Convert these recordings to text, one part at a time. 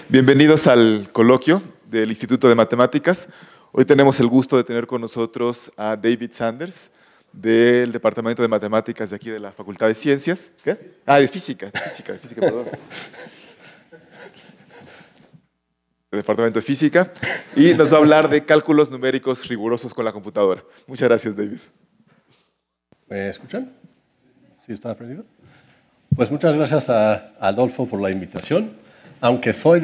Bienvenidos al coloquio del Instituto de Matemáticas. Hoy tenemos el gusto de tener con nosotros a David Sanders, del Departamento de Matemáticas de aquí de la Facultad de Ciencias. ¿Qué? Ah, de Física, perdón. Del Departamento de Física. Y nos va a hablar de cálculos numéricos rigurosos con la computadora. Muchas gracias, David. ¿Me escuchan? ¿Sí está aprendido? Pues muchas gracias a Adolfo por la invitación. Aunque soy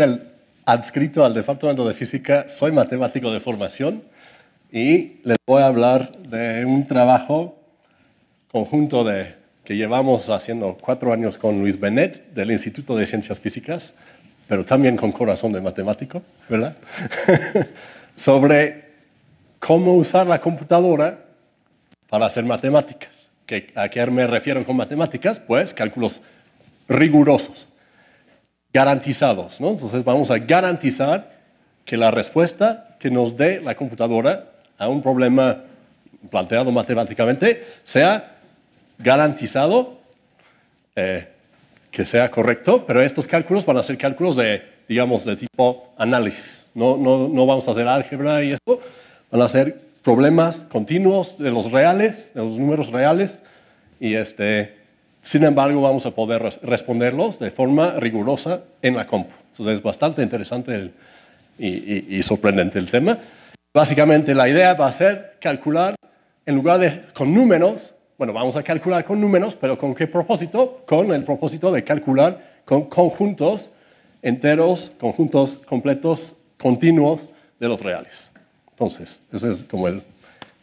adscrito al Departamento de Física, soy matemático de formación y les voy a hablar de un trabajo conjunto que llevamos haciendo 4 años con Luis Benet del Instituto de Ciencias Físicas, pero también con corazón de matemático, ¿verdad? Sobre cómo usar la computadora para hacer matemáticas. ¿A qué me refiero con matemáticas? Pues cálculos rigurosos, garantizados, ¿no? Entonces vamos a garantizar que la respuesta que nos dé la computadora a un problema planteado matemáticamente sea garantizado, que sea correcto, pero estos cálculos van a ser cálculos de tipo análisis. No vamos a hacer álgebra y esto, van a ser problemas continuos de los reales, de los números reales, y sin embargo vamos a poder responderlos de forma rigurosa en la compu. Entonces es bastante interesante y sorprendente el tema. Básicamente la idea va a ser calcular, en lugar de con números, bueno, vamos a calcular con números, pero ¿con qué propósito? Con el propósito de calcular con conjuntos enteros, conjuntos completos, continuos de los reales. Entonces, ese es como el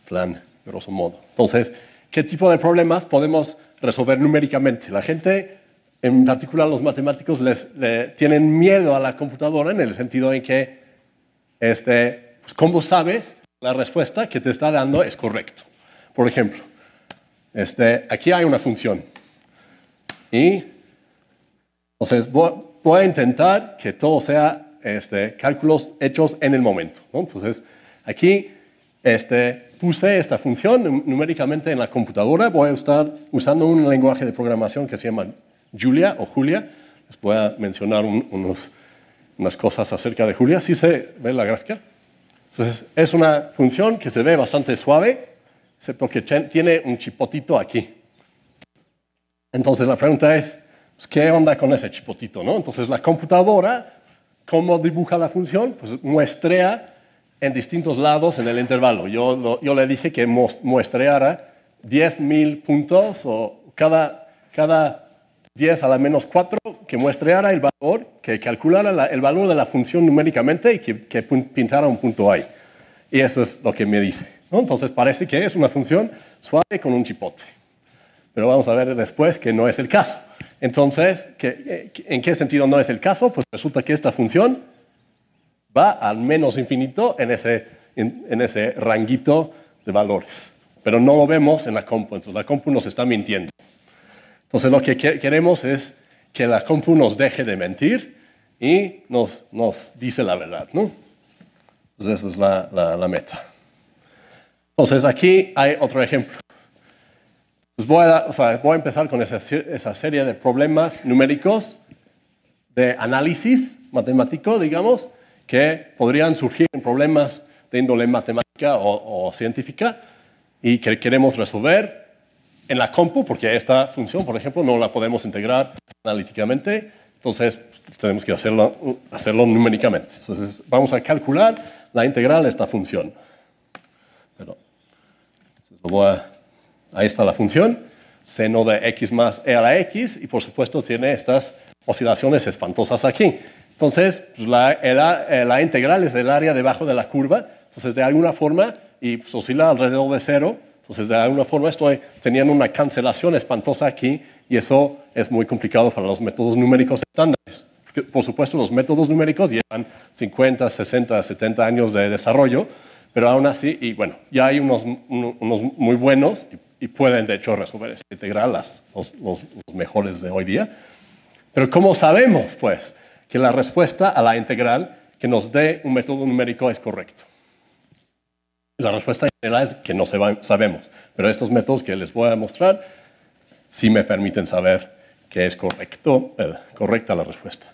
plan, grosso modo. Entonces, ¿qué tipo de problemas podemos resolver numéricamente? La gente, en particular los matemáticos, tienen miedo a la computadora en el sentido en que, pues, ¿cómo sabes la respuesta que te está dando es correcta? Por ejemplo, aquí hay una función y entonces voy a intentar que todo sea cálculos hechos en el momento, ¿no? Entonces, aquí puse esta función numéricamente en la computadora. Voy a estar usando un lenguaje de programación que se llama Julia o Julia. Les voy a mencionar unas cosas acerca de Julia. ¿Sí se ve la gráfica? Entonces, es una función que se ve bastante suave, excepto que tiene un chipotito aquí. Entonces, la pregunta es, pues, ¿qué onda con ese chipotito, no? Entonces, la computadora, ¿cómo dibuja la función? Pues muestrea en distintos lados en el intervalo. Yo le dije que muestreara 10.000 puntos o cada 10 a la menos 4, que muestreara el valor, que calculara el valor de la función numéricamente y que pintara un punto ahí. Y eso es lo que me dice, ¿no? Entonces parece que es una función suave con un chipote. Pero vamos a ver después que no es el caso. Entonces, ¿en qué sentido no es el caso? Pues resulta que esta función va al menos infinito en ese ranguito de valores. Pero no lo vemos en la compu, entonces la compu nos está mintiendo. Entonces lo que queremos es que la compu nos deje de mentir y nos dice la verdad, ¿no? Entonces eso es la meta. Entonces aquí hay otro ejemplo. Entonces voy a empezar con esa serie de problemas numéricos de análisis matemático, digamos, que podrían surgir en problemas de índole matemática o científica y que queremos resolver en la compu, porque esta función, por ejemplo, no la podemos integrar analíticamente, entonces tenemos que hacerlo numéricamente. Entonces vamos a calcular la integral de esta función. Ahí está la función, seno de x más e a la x, y por supuesto tiene estas oscilaciones espantosas aquí. Entonces, pues la integral es el área debajo de la curva, entonces de alguna forma, y pues oscila alrededor de 0, entonces de alguna forma estoy teniendo una cancelación espantosa aquí, y eso es muy complicado para los métodos numéricos estándares. Porque, por supuesto, los métodos numéricos llevan 50, 60, 70 años de desarrollo, pero aún así, y bueno, ya hay unos muy buenos y pueden de hecho resolver esta integral, los mejores de hoy día. Pero ¿cómo sabemos, pues, que la respuesta a la integral que nos dé un método numérico es correcto? La respuesta general es que no sabemos, pero estos métodos que les voy a mostrar sí me permiten saber que es correcta la respuesta.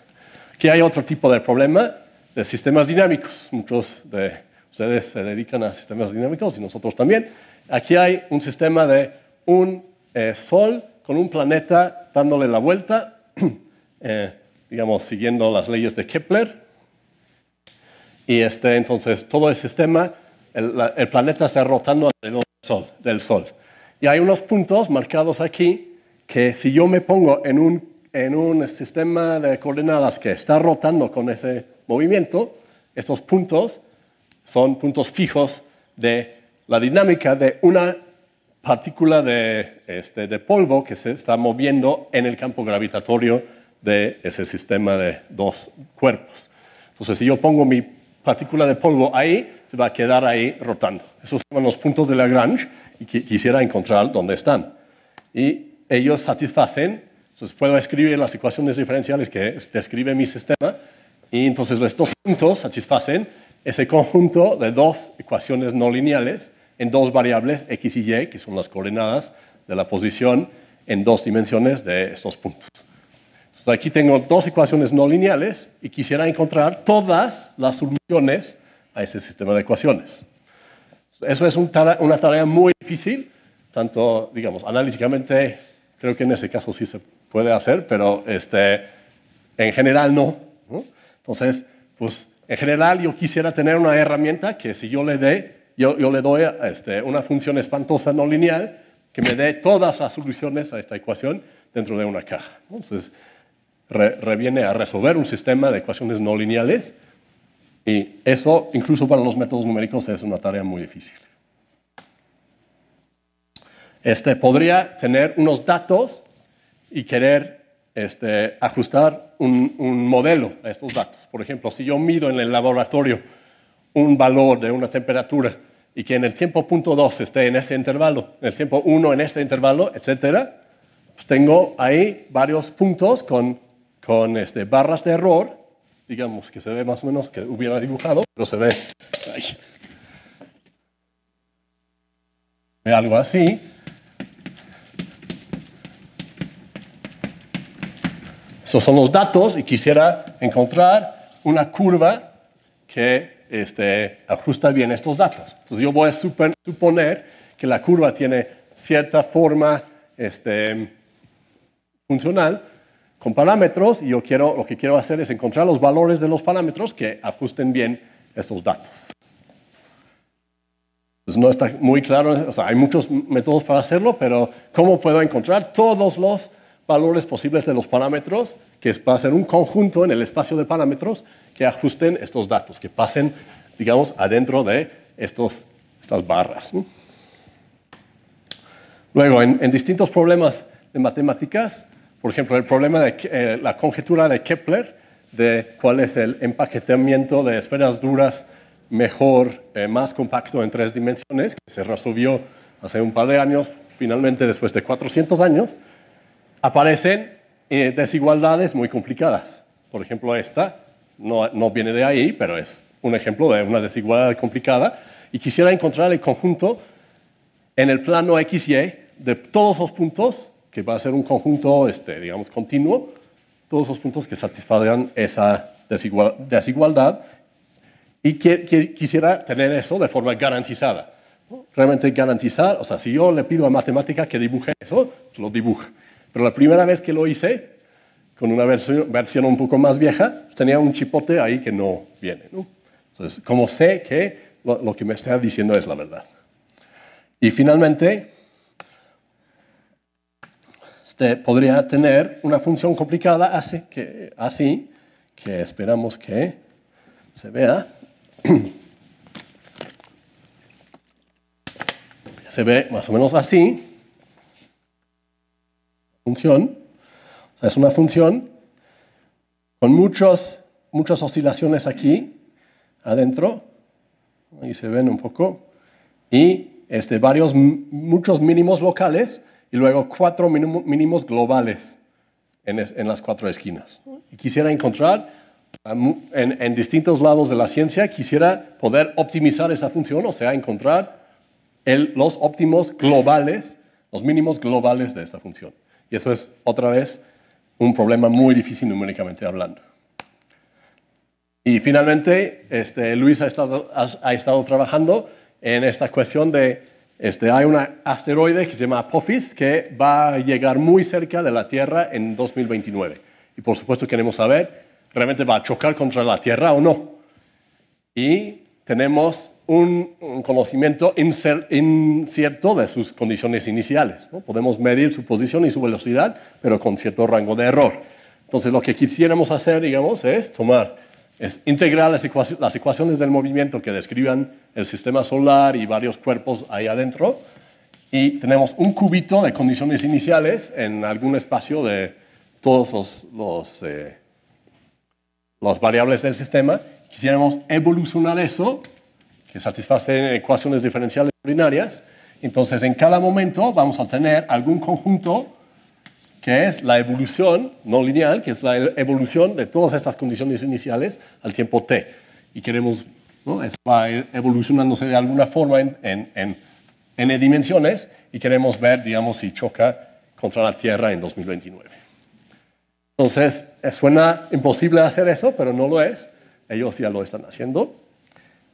Aquí hay otro tipo de problema de sistemas dinámicos. Muchos de ustedes se dedican a sistemas dinámicos y nosotros también. Aquí hay un sistema de un Sol con un planeta dándole la vuelta, digamos, siguiendo las leyes de Kepler. Y entonces todo el sistema, el planeta está rotando alrededor del Sol. Y hay unos puntos marcados aquí que si yo me pongo en un sistema de coordenadas que está rotando con ese movimiento, estos puntos son puntos fijos de la dinámica de una partícula de polvo que se está moviendo en el campo gravitatorio de ese sistema de dos cuerpos. Entonces, si yo pongo mi partícula de polvo ahí, se va a quedar ahí rotando. Esos son los puntos de Lagrange y quisiera encontrar dónde están. Y ellos satisfacen, entonces puedo escribir las ecuaciones diferenciales que describe mi sistema, y entonces estos puntos satisfacen ese conjunto de dos ecuaciones no lineales en dos variables x y y, que son las coordenadas de la posición en dos dimensiones de estos puntos. Entonces aquí tengo dos ecuaciones no lineales y quisiera encontrar todas las soluciones a ese sistema de ecuaciones. Eso es una tarea muy difícil, tanto, digamos, analíticamente, creo que en ese caso sí se puede hacer, pero en general no. Entonces, pues en general yo quisiera tener una herramienta que si yo le doy una función espantosa no lineal que me dé todas las soluciones a esta ecuación dentro de una caja. Entonces, reviene a resolver un sistema de ecuaciones no lineales, y eso, incluso para los métodos numéricos, es una tarea muy difícil. Podría tener unos datos y querer ajustar un modelo a estos datos. Por ejemplo, si yo mido en el laboratorio un valor de una temperatura y que en el tiempo punto 2 esté en ese intervalo, en el tiempo 1 en este intervalo, etc., pues tengo ahí varios puntos con barras de error, digamos que se ve más o menos que hubiera dibujado, pero se ve algo así. Esos son los datos y quisiera encontrar una curva que ajusta bien estos datos. Entonces yo voy a suponer que la curva tiene cierta forma funcional con parámetros, y lo que quiero hacer es encontrar los valores de los parámetros que ajusten bien estos datos. Pues no está muy claro, o sea, hay muchos métodos para hacerlo, pero ¿cómo puedo encontrar todos los valores posibles de los parámetros, que va a ser un conjunto en el espacio de parámetros que ajusten estos datos, que pasen, digamos, adentro de estas barras, ¿no? Luego, en distintos problemas de matemáticas, por ejemplo, el problema de la conjetura de Kepler, de cuál es el empaquetamiento de esferas duras mejor, más compacto en 3 dimensiones, que se resolvió hace un par de años, finalmente después de 400 años, aparecen desigualdades muy complicadas. Por ejemplo, esta no viene de ahí, pero es un ejemplo de una desigualdad complicada, y quisiera encontrar el conjunto en el plano XY de todos los puntos, que va a ser un conjunto, digamos, continuo, todos los puntos que satisfagan esa desigualdad, y quisiera tener eso de forma garantizada. Realmente garantizar, o sea, si yo le pido a matemática que dibuje eso, lo dibuja. Pero la primera vez que lo hice, con una versión un poco más vieja, tenía un chipote ahí que no viene, ¿no? Entonces, como sé que lo que me está diciendo es la verdad. Y finalmente, podría tener una función complicada así, que esperamos que se vea. Se ve más o menos así. Función. O sea, es una función con muchas oscilaciones aquí adentro. Ahí se ven un poco. Y muchos mínimos locales y luego 4 mínimos globales en las 4 esquinas. Y quisiera encontrar en distintos lados de la ciencia, quisiera poder optimizar esa función, o sea, encontrar los óptimos globales, los mínimos globales de esta función. Y eso es, otra vez, un problema muy difícil numéricamente hablando. Y finalmente, Luis ha estado trabajando en esta cuestión de, hay un asteroide que se llama Apophis que va a llegar muy cerca de la Tierra en 2029. Y por supuesto queremos saber, ¿realmente va a chocar contra la Tierra o no? Y tenemos un conocimiento incierto de sus condiciones iniciales, ¿no? Podemos medir su posición y su velocidad, pero con cierto rango de error. Entonces, lo que quisiéramos hacer, digamos, es integrar las ecuaciones del movimiento que describan el sistema solar y varios cuerpos ahí adentro. Y tenemos un cubito de condiciones iniciales en algún espacio de todos las variables del sistema. Quisiéramos evolucionar eso, que satisface ecuaciones diferenciales ordinarias. Entonces, en cada momento vamos a tener algún conjunto que es la evolución no lineal, que es la evolución de todas estas condiciones iniciales al tiempo t. Y queremos, ¿no? Eso va a ir evolucionándose de alguna forma en n dimensiones y queremos ver, digamos, si choca contra la Tierra en 2029. Entonces, suena imposible hacer eso, pero no lo es. Ellos ya lo están haciendo.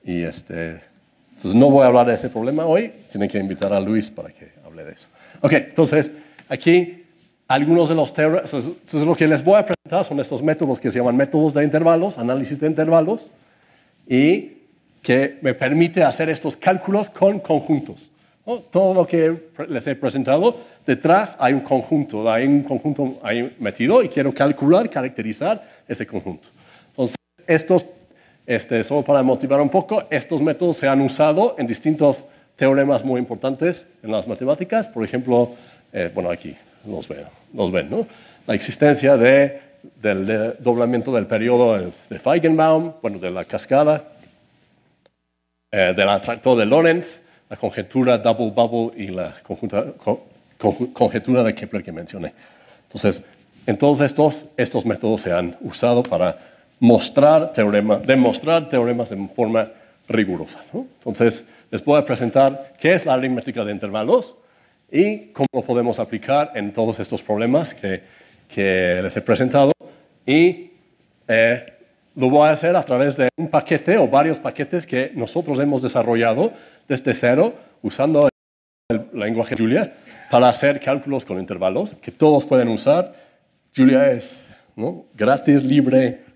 Y entonces no voy a hablar de ese problema hoy. Tienen que invitar a Luis para que hable de eso. Ok, entonces, aquí algunos de los teoremas. Entonces, lo que les voy a presentar son estos métodos que se llaman métodos de intervalos, análisis de intervalos, y que me permite hacer estos cálculos con conjuntos, ¿no? Todo lo que les he presentado, detrás hay un conjunto ahí metido y quiero calcular, caracterizar ese conjunto. Entonces, solo para motivar un poco, estos métodos se han usado en distintos teoremas muy importantes en las matemáticas. Por ejemplo, bueno, aquí los ven, ¿no? La existencia del doblamiento del periodo de Feigenbaum, bueno, de la cascada, del atractor de Lorentz, la conjetura double bubble y la conjetura de Kepler que mencioné. Entonces, en todos estos métodos se han usado para demostrar teoremas en forma rigurosa, ¿no? Entonces, les voy a presentar qué es la aritmética de intervalos y cómo lo podemos aplicar en todos estos problemas que les he presentado. Y lo voy a hacer a través de un paquete o varios paquetes que nosotros hemos desarrollado desde cero usando el lenguaje Julia para hacer cálculos con intervalos que todos pueden usar. Julia es, ¿no?, gratis, libre.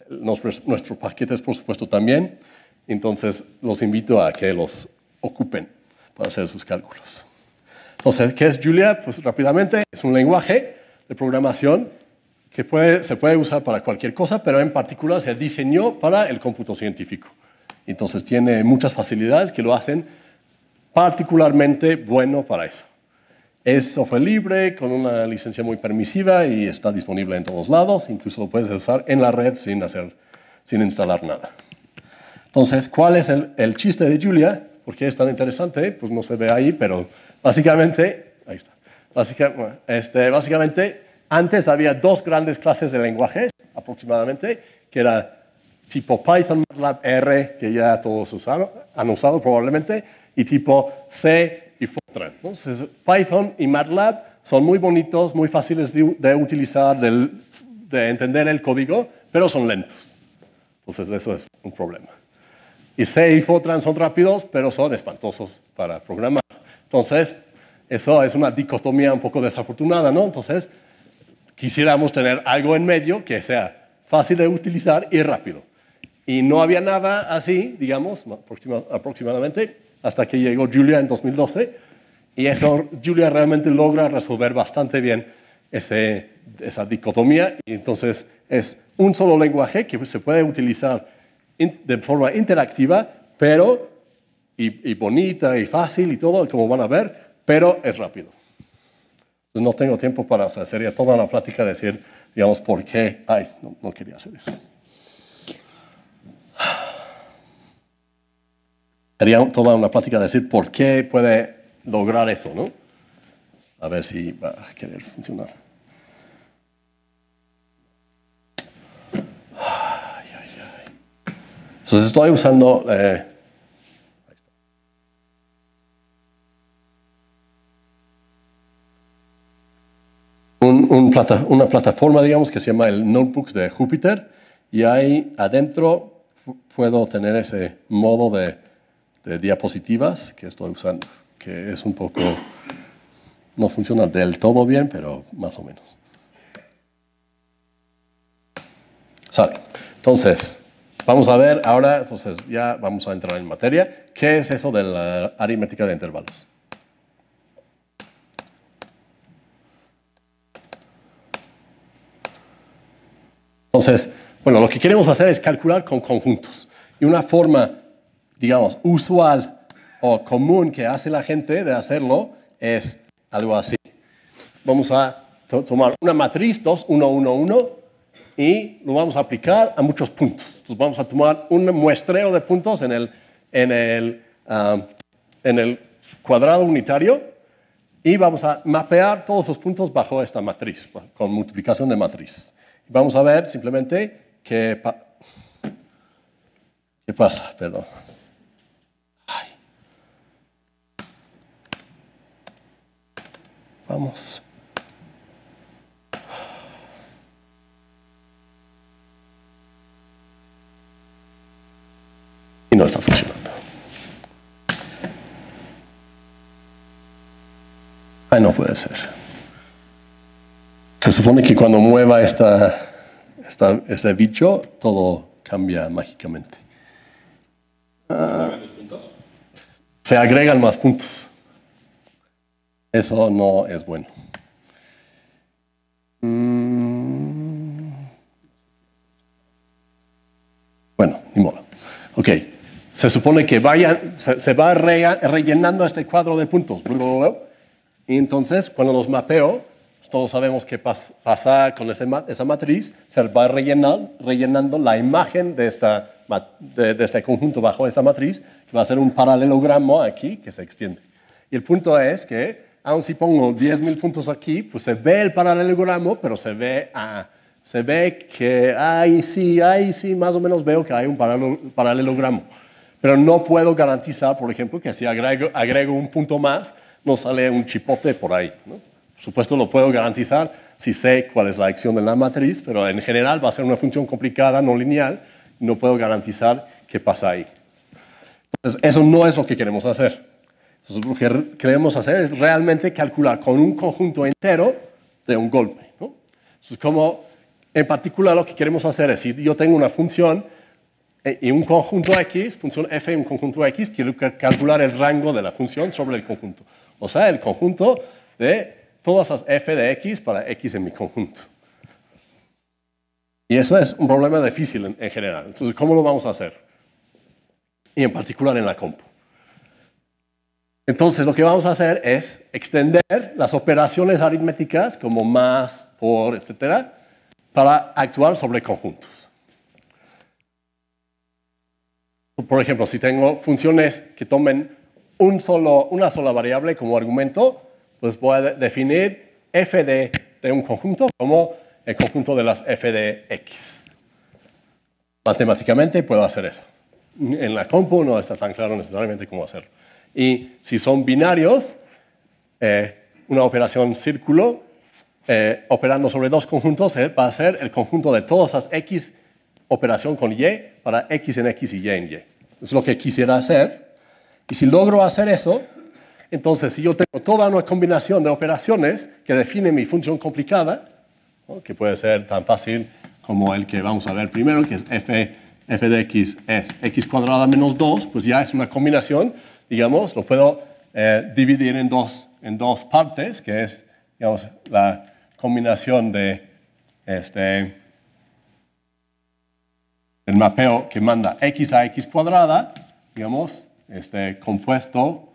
Nuestros paquetes, por supuesto, también. Entonces, los invito a que los ocupen para hacer sus cálculos. Entonces, ¿qué es Julia? Pues rápidamente, es un lenguaje de programación que se puede usar para cualquier cosa, pero en particular se diseñó para el cómputo científico. Entonces, tiene muchas facilidades que lo hacen particularmente bueno para eso. Es software libre, con una licencia muy permisiva y está disponible en todos lados. Incluso lo puedes usar en la red sin instalar nada. Entonces, ¿cuál es el chiste de Julia? ¿Por qué es tan interesante? Pues no se ve ahí, pero básicamente, ahí está. Básicamente, antes había dos grandes clases de lenguajes, aproximadamente, que era tipo Python, MATLAB, R, que ya todos han usado probablemente, y tipo C y Fortran. Entonces, Python y MATLAB son muy bonitos, muy fáciles de utilizar, de entender el código, pero son lentos. Entonces, eso es un problema. Y C y Fortran son rápidos, pero son espantosos para programar. Entonces, eso es una dicotomía un poco desafortunada, ¿no? Entonces, quisiéramos tener algo en medio que sea fácil de utilizar y rápido. Y no había nada así, digamos, aproximadamente, hasta que llegó Julia en 2012. Y eso, Julia realmente logra resolver bastante bien esa dicotomía. Y entonces, es un solo lenguaje que se puede utilizar de forma interactiva, pero y bonita y fácil y todo, como van a ver, pero es rápido. Entonces no tengo tiempo para, sería toda una plática decir, digamos, por qué. Ay, no quería hacer eso. Sería toda una plática decir por qué puede lograr eso, ¿no? A ver si va a querer funcionar. Entonces estoy usando una plataforma, digamos, que se llama el Notebook de Jupyter. Y ahí adentro puedo tener ese modo de diapositivas que estoy usando, que es un poco, no funciona del todo bien, pero más o menos. Sale. Entonces, vamos a ver ahora, entonces ya vamos a entrar en materia. ¿Qué es eso de la aritmética de intervalos? Entonces, bueno, lo que queremos hacer es calcular con conjuntos. Y una forma, digamos, usual o común que hace la gente de hacerlo es algo así. Vamos a tomar una matriz 2, 1, 1, 1 y lo vamos a aplicar a muchos puntos. Entonces vamos a tomar un muestreo de puntos en el cuadrado unitario y vamos a mapear todos los puntos bajo esta matriz, con multiplicación de matrices. Vamos a ver simplemente qué pasa. Perdón. Ay. Vamos. Y no está funcionando. Ay, no puede ser. Se supone que cuando mueva este bicho, todo cambia mágicamente. Se agregan más puntos. Eso no es bueno. Bueno, ni modo. Ok. Se supone que se va rellenando este cuadro de puntos. Y entonces, cuando los mapeo, todos sabemos qué pasa con esa matriz, se va rellenando la imagen de este conjunto bajo esa matriz, que va a ser un paralelogramo aquí que se extiende. Y el punto es que, aun si pongo 10.000 puntos aquí, pues se ve el paralelogramo, pero se ve que ahí sí, más o menos veo que hay un paralelogramo. Pero no puedo garantizar, por ejemplo, que si agrego un punto más, no sale un chipote por ahí, ¿no? Por supuesto, lo puedo garantizar si sé cuál es la acción de la matriz, pero en general va a ser una función complicada, no lineal, y no puedo garantizar qué pasa ahí. Entonces, eso no es lo que queremos hacer. Entonces, lo que queremos hacer es realmente calcular con un conjunto entero de un golpe, ¿no? Entonces, como en particular lo que queremos hacer es, si yo tengo una función y un conjunto X, función f y un conjunto X, quiero calcular el rango de la función sobre el conjunto. O sea, el conjunto de todas las f de x para x en mi conjunto. Y eso es un problema difícil en general. Entonces, ¿cómo lo vamos a hacer? Y en particular en la compu. Entonces, lo que vamos a hacer es extender las operaciones aritméticas como más, por, etcétera, para actuar sobre conjuntos. Por ejemplo, si tengo funciones que tomen una sola variable como argumento, pues voy a definir f de un conjunto como el conjunto de las f de x. Matemáticamente puedo hacer eso. En la compu no está tan claro necesariamente cómo hacerlo. Y si son binarios, una operación círculo operando sobre dos conjuntos va a ser el conjunto de todas las x operación con y para x en x y y en y. Es lo que quisiera hacer. Y si logro hacer eso, entonces si yo tengo toda una combinación de operaciones que define mi función complicada, ¿no? Que puede ser tan fácil como el que vamos a ver primero, que es f de x es x cuadrada menos 2, pues ya es una combinación, digamos, lo puedo dividir en dos partes, que es, digamos, la combinación de el mapeo que manda x a x cuadrada, digamos, compuesto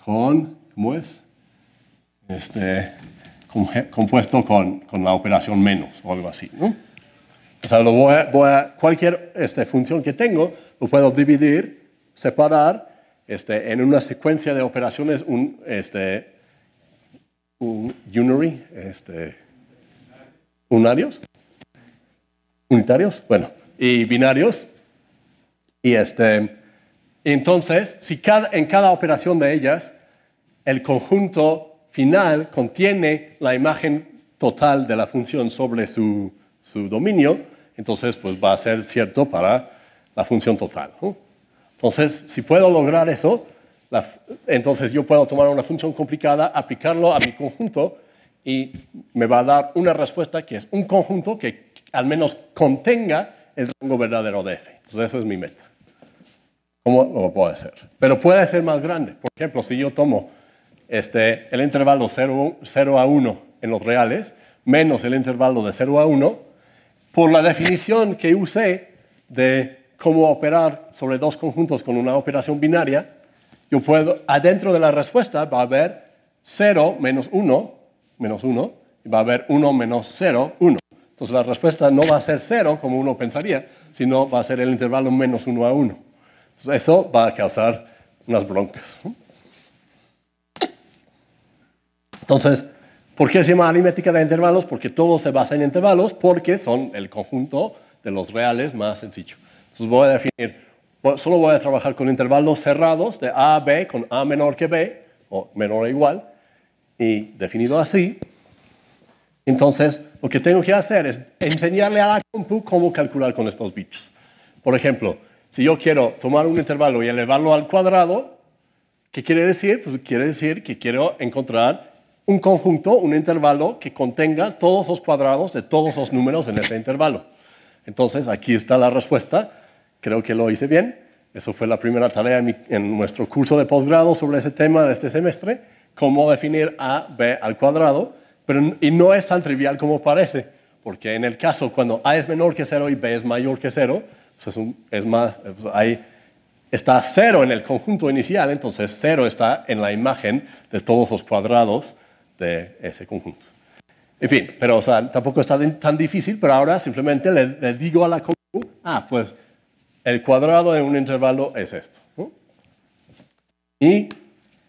con, ¿cómo es? Compuesto con la operación menos o algo así, ¿no? O sea, cualquier función que tengo lo puedo dividir, separar en una secuencia de operaciones unitarios, bueno, y binarios. Y entonces, si en cada operación de ellas, el conjunto final contiene la imagen total de la función sobre su dominio, entonces pues va a ser cierto para la función total, ¿no? Entonces, si puedo lograr eso, entonces yo puedo tomar una función complicada, aplicarlo a mi conjunto y me va a dar una respuesta que es un conjunto que al menos contenga el rango verdadero de f. Entonces, eso es mi meta. ¿Cómo lo puedo hacer? Pero puede ser más grande. Por ejemplo, si yo tomo el intervalo 0 a 1 en los reales, menos el intervalo de 0 a 1, por la definición que usé de cómo operar sobre dos conjuntos con una operación binaria, yo puedo, adentro de la respuesta va a haber 0 menos 1, y va a haber 1 menos 0, 1. Entonces la respuesta no va a ser 0, como uno pensaría, sino va a ser el intervalo menos 1 a 1. Entonces eso va a causar unas broncas. Entonces, ¿por qué se llama aritmética de intervalos? Porque todo se basa en intervalos, porque son el conjunto de los reales más sencillo. Entonces voy a definir, solo voy a trabajar con intervalos cerrados de A a B, con A menor que B, o menor o igual, y definido así, entonces lo que tengo que hacer es enseñarle a la compu cómo calcular con estos bichos. Por ejemplo, si yo quiero tomar un intervalo y elevarlo al cuadrado, ¿qué quiere decir? Pues quiere decir que quiero encontrar un conjunto, un intervalo que contenga todos los cuadrados de todos los números en ese intervalo. Entonces, aquí está la respuesta. Creo que lo hice bien. Eso fue la primera tarea en nuestro curso de posgrado sobre ese tema de este semestre, cómo definir a, b al cuadrado, y no es tan trivial como parece, porque en el caso cuando a es menor que 0 y b es mayor que 0, pues ahí está 0 en el conjunto inicial, entonces 0 está en la imagen de todos los cuadrados de ese conjunto. En fin, pero tampoco está tan difícil, pero ahora simplemente le digo a la compu, pues el cuadrado de un intervalo es esto, ¿no? Y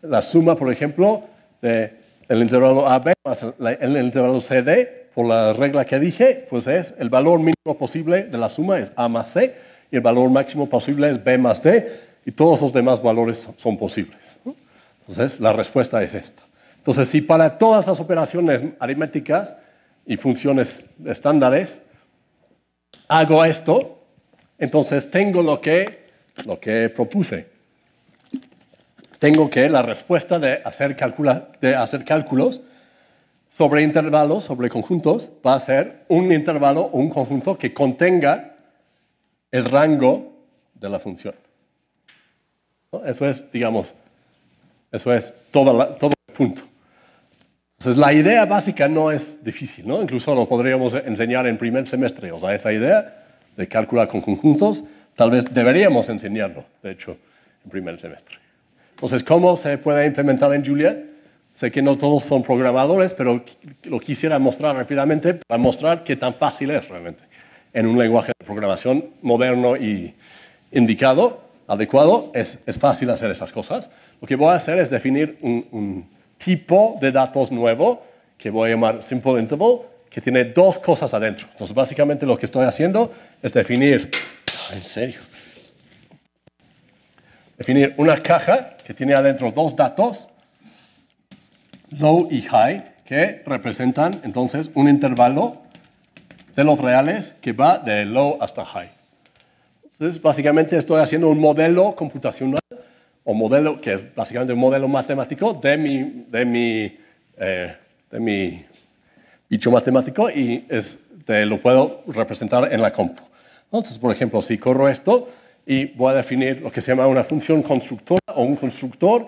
la suma, por ejemplo, del intervalo AB más el intervalo CD, por la regla que dije, pues es el valor mínimo posible de la suma es A más C, y el valor máximo posible es B más D, y todos los demás valores son posibles, ¿no? Entonces, la respuesta es esta. Entonces, si para todas las operaciones aritméticas y funciones estándares hago esto, entonces tengo lo que propuse. Tengo que la respuesta de hacer cálculos sobre intervalos, sobre conjuntos, va a ser un intervalo o un conjunto que contenga el rango de la función, ¿no? Eso es, digamos, todo el punto. Entonces, la idea básica no es difícil, ¿no? Incluso lo podríamos enseñar en primer semestre. O sea, esa idea de calcular con conjuntos, tal vez deberíamos enseñarlo, de hecho, en primer semestre. Entonces, ¿cómo se puede implementar en Julia? Sé que no todos son programadores, pero lo quisiera mostrar rápidamente para mostrar qué tan fácil es realmente. En un lenguaje de programación moderno y indicado, adecuado, es fácil hacer esas cosas. Lo que voy a hacer es definir un tipo de datos nuevo que voy a llamar simple interval, que tiene dos cosas adentro. Entonces, básicamente lo que estoy haciendo es definir una caja que tiene adentro dos datos, low y high, que representan entonces un intervalo de los reales que va de low hasta high. Entonces, básicamente estoy haciendo un modelo computacional, o modelo que es básicamente un modelo matemático de mi bicho matemático, y lo puedo representar en la compu. Entonces, por ejemplo, si corro esto y voy a definir lo que se llama una función constructora o un constructor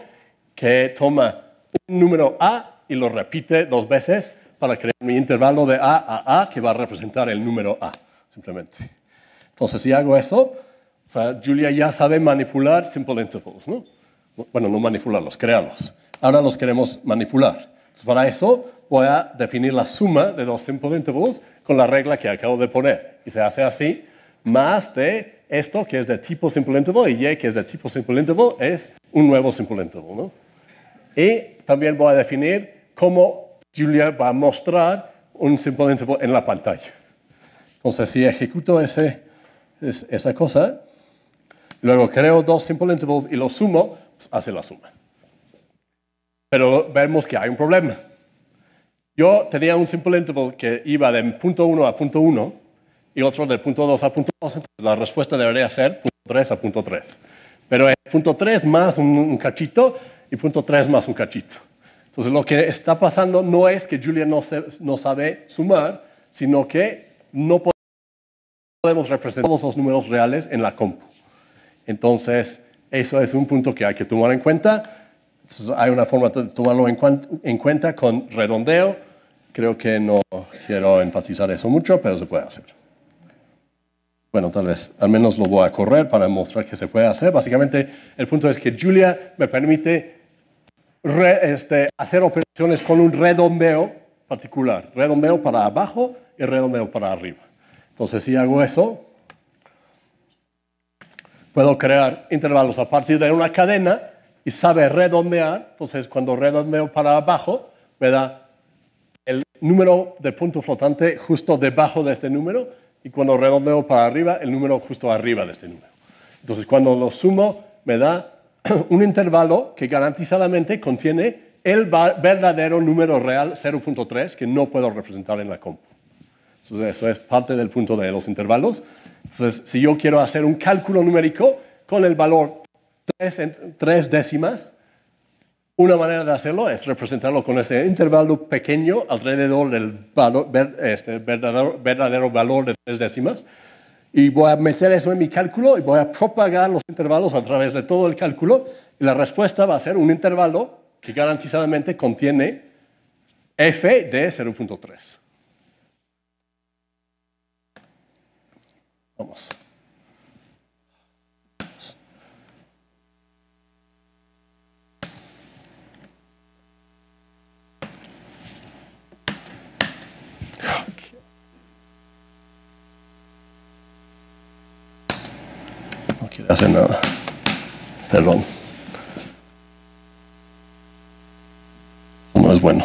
que toma un número A y lo repite dos veces para crear mi intervalo de A a A que va a representar el número A, simplemente. Entonces, si hago eso, Julia ya sabe manipular simple intervals, ¿no? Bueno, no manipularlos, crearlos. Ahora los queremos manipular. Entonces, para eso voy a definir la suma de los simple intervals con la regla que acabo de poner. Y se hace así, más de esto que es de tipo simple interval, y y que es de tipo simple interval es un nuevo simple interval, ¿no? Y también voy a definir cómo Julia va a mostrar un simple interval en la pantalla. Entonces, si ejecuto esa cosa, luego creo dos simple intervals y los sumo, pues hace la suma. Pero vemos que hay un problema. Yo tenía un simple interval que iba de punto 1 a punto 1, y otro de punto 2 a punto 2, entonces la respuesta debería ser punto 3 a punto 3. Pero es punto 3 más un cachito y punto 3 más un cachito. Entonces lo que está pasando no es que Julia no sabe sumar, sino que no podemos representar todos los números reales en la compu. Entonces, eso es un punto que hay que tomar en cuenta. Entonces, hay una forma de tomarlo en cuenta con redondeo. Creo que no quiero enfatizar eso mucho, pero se puede hacer. Bueno, tal vez al menos lo voy a correr para mostrar que se puede hacer. Básicamente, el punto es que Julia me permite hacer operaciones con un redondeo particular. Redondeo para abajo y redondeo para arriba. Entonces, si hago eso, puedo crear intervalos a partir de una cadena y sabe redondear. Entonces, cuando redondeo para abajo, me da el número de punto flotante justo debajo de este número, y cuando redondeo para arriba, el número justo arriba de este número. Entonces, cuando lo sumo, me da un intervalo que garantizadamente contiene el verdadero número real 0.3 que no puedo representar en la compu. Entonces, eso es parte del punto de los intervalos. Entonces, si yo quiero hacer un cálculo numérico con el valor 3 décimas, una manera de hacerlo es representarlo con ese intervalo pequeño alrededor del verdadero valor de 3 décimas. Y voy a meter eso en mi cálculo y voy a propagar los intervalos a través de todo el cálculo. Y la respuesta va a ser un intervalo que garantizadamente contiene f de 0.3. Vamos. No quiere hacer nada. Perdón. Eso no es bueno.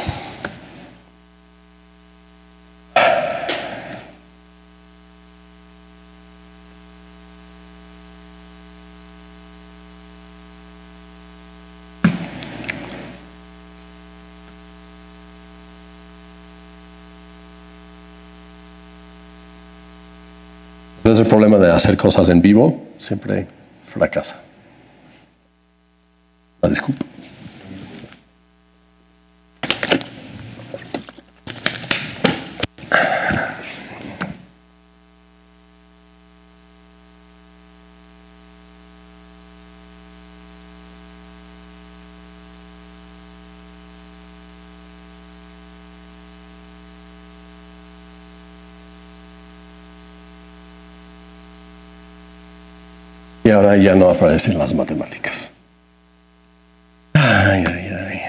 Ese es el problema de hacer cosas en vivo, siempre fracasa. La disculpa. Y ahora ya no aparecen las matemáticas. Ay, ay, ay.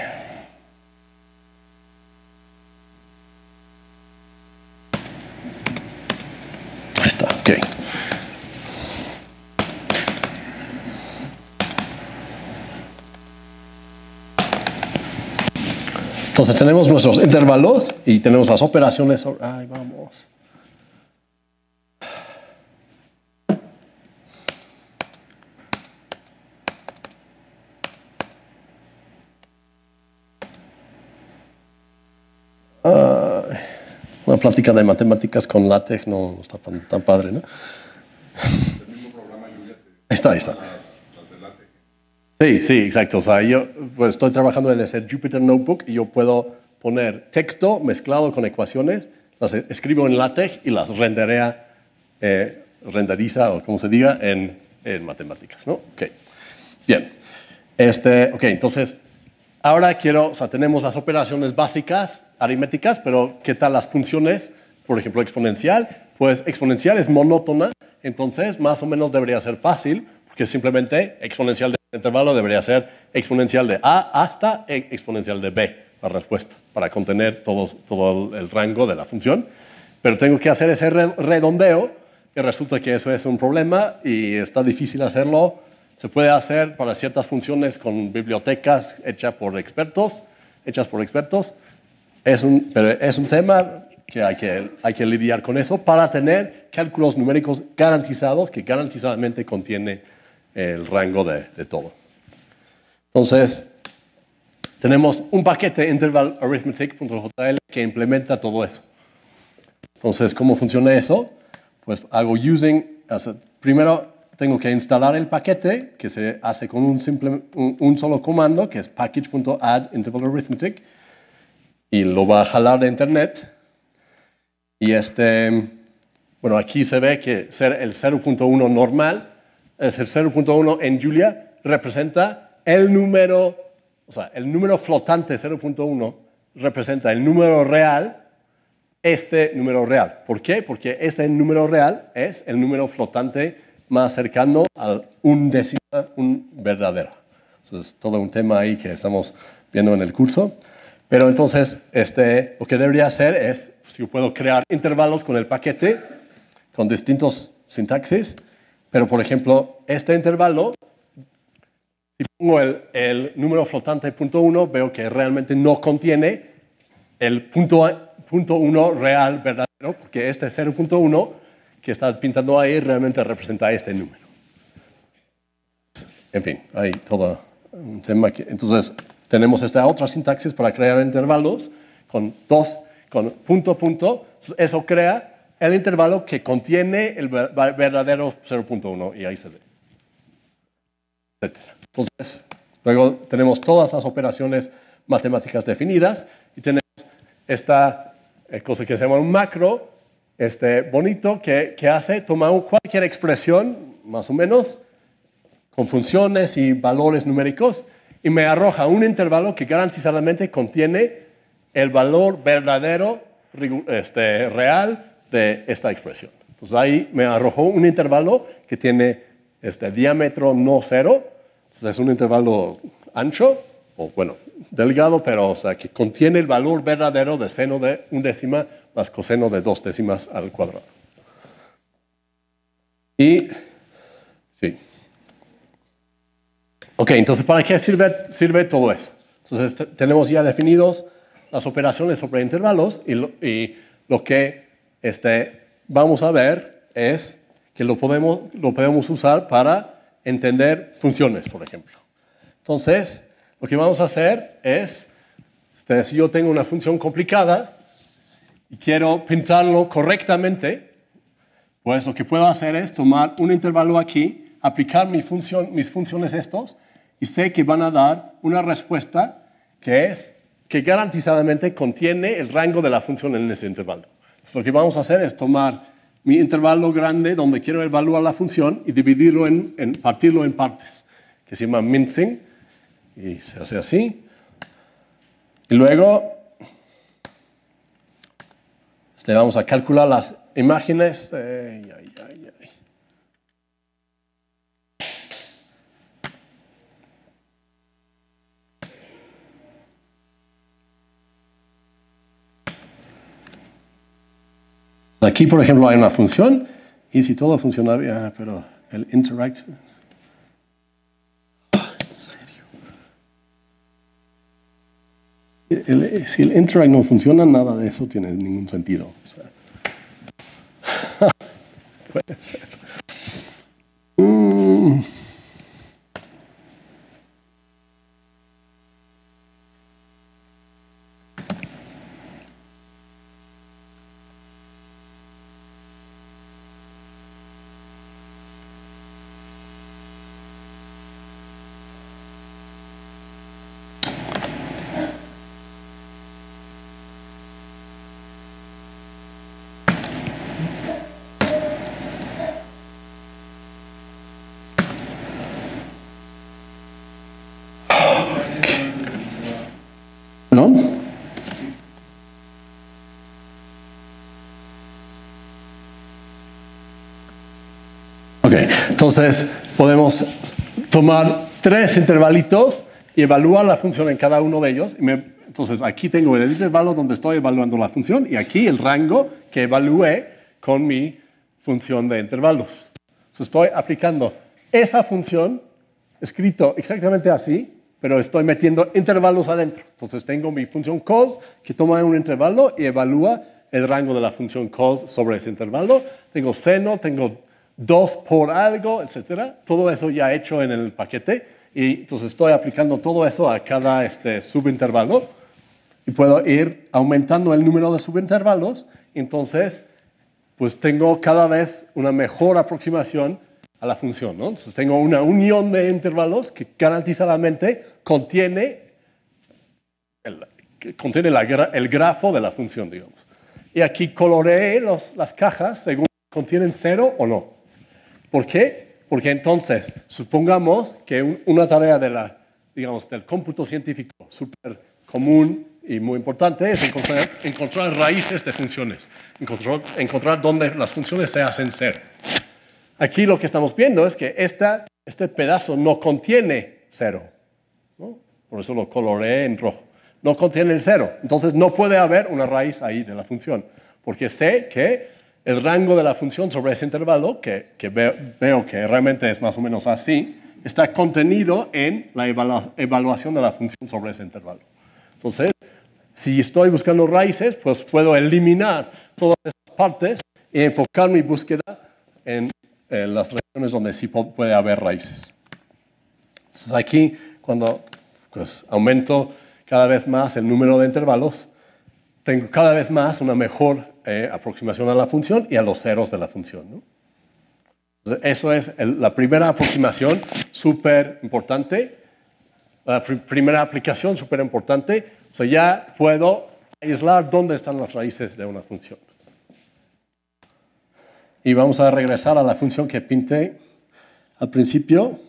Ahí está, ok. Entonces tenemos nuestros intervalos y tenemos las operaciones. Ay, vamos. Una plática de matemáticas con LaTeX no está tan padre, ¿no? Ahí está. Sí, exacto. O sea, yo pues, estoy trabajando en ese Jupyter Notebook y yo puedo poner texto mezclado con ecuaciones, las escribo en LaTeX y las renderiza, o como se diga, en matemáticas, ¿no? Ok. Bien. Ok, entonces, ahora tenemos las operaciones básicas, aritméticas, pero ¿qué tal las funciones? Por ejemplo, exponencial. Pues exponencial es monótona, entonces más o menos debería ser fácil, porque simplemente exponencial de intervalo debería ser exponencial de A hasta exponencial de B, la respuesta, para contener todo el rango de la función. Pero tengo que hacer ese redondeo, y resulta que eso es un problema y está difícil hacerlo. Se puede hacer para ciertas funciones con bibliotecas hechas por expertos. Pero es un tema que hay que lidiar con eso para tener cálculos numéricos garantizados que garantizadamente contiene el rango de todo. Entonces, tenemos un paquete interval arithmetic.jl que implementa todo eso. Entonces, ¿cómo funciona eso? pues hago using. Primero tengo que instalar el paquete, que se hace con un solo comando, que es package.add_interval_arithmetic, y lo va a jalar de internet. Y bueno, aquí se ve que el 0.1 normal, es el 0.1 en Julia, representa el número, o sea, el número flotante 0.1 representa el número real, este número real. ¿Por qué? Porque este número real es el número flotante más cercano al un verdadero. Eso es todo un tema ahí que estamos viendo en el curso. Pero entonces, lo que debería hacer es, si yo puedo crear intervalos con el paquete, con distintos sintaxis, pero por ejemplo, este intervalo, si pongo el número flotante punto 1, veo que realmente no contiene el punto 1 real verdadero, porque este 0.1 que está pintando ahí realmente representa este número. En fin, hay todo un tema que... Entonces, tenemos esta otra sintaxis para crear intervalos con punto. Eso crea el intervalo que contiene el verdadero 0.1 y ahí se ve. Etcétera. Entonces, luego tenemos todas las operaciones matemáticas definidas y tenemos esta cosa que se llama un macro, bonito que hace, toma cualquier expresión, más o menos, con funciones y valores numéricos, y me arroja un intervalo que garantizadamente contiene el valor verdadero real de esta expresión. Entonces ahí me arrojó un intervalo que tiene diámetro no cero, entonces es un intervalo ancho, o bueno, delgado, pero o sea, que contiene el valor verdadero de seno de 1/10 más coseno de 2/10 al cuadrado. Y, sí. Ok, entonces, ¿para qué sirve todo eso? Entonces, tenemos ya definidos las operaciones sobre intervalos y lo que vamos a ver es que lo podemos usar para entender funciones, por ejemplo. Entonces, lo que vamos a hacer es, si yo tengo una función complicada y quiero pintarlo correctamente, pues lo que puedo hacer es tomar un intervalo aquí, aplicar mis funciones estos, y sé que van a dar una respuesta que garantizadamente contiene el rango de la función en ese intervalo. Entonces, lo que vamos a hacer es tomar mi intervalo grande donde quiero evaluar la función y dividirlo partirlo en partes, que se llama mincing, y se hace así. Y luego vamos a calcular las imágenes. Aquí, por ejemplo, hay una función, y si todo funciona bien, pero el interact... ¿En serio? Si el interact no funciona, nada de eso tiene ningún sentido. O sea, puede ser. ¿No? Ok, entonces podemos tomar 3 intervalitos y evaluar la función en cada uno de ellos. Entonces aquí tengo el intervalo donde estoy evaluando la función y aquí el rango que evalué con mi función de intervalos. Entonces estoy aplicando esa función escrito exactamente así, pero estoy metiendo intervalos adentro. Entonces tengo mi función cos que toma un intervalo y evalúa el rango de la función cos sobre ese intervalo. Tengo seno, tengo 2 por algo, etc. Todo eso ya hecho en el paquete. Y entonces estoy aplicando todo eso a cada subintervalo. Y puedo ir aumentando el número de subintervalos. Entonces pues tengo cada vez una mejor aproximación a la función, ¿no? Entonces tengo una unión de intervalos que garantizadamente contiene el grafo de la función, digamos. Y aquí coloreé las cajas según contienen 0 o no. ¿Por qué? Porque entonces, supongamos que una tarea del cómputo científico súper común y muy importante es encontrar raíces de funciones, encontrar dónde las funciones se hacen 0. Aquí lo que estamos viendo es que este pedazo no contiene 0, ¿no? Por eso lo coloreé en rojo. No contiene el 0. Entonces no puede haber una raíz ahí de la función, porque sé que el rango de la función sobre ese intervalo, que veo que realmente es más o menos así, está contenido en la evaluación de la función sobre ese intervalo. Entonces, si estoy buscando raíces, pues puedo eliminar todas esas partes y enfocar mi búsqueda en las regiones donde sí puede haber raíces. Entonces aquí, cuando pues, aumento cada vez más el número de intervalos, tengo cada vez más una mejor aproximación a la función y a los ceros de la función, ¿no? Entonces, eso es la primera aproximación súper importante, la primera aplicación súper importante. O sea, ya puedo aislar dónde están las raíces de una función. Y vamos a regresar a la función que pinté al principio.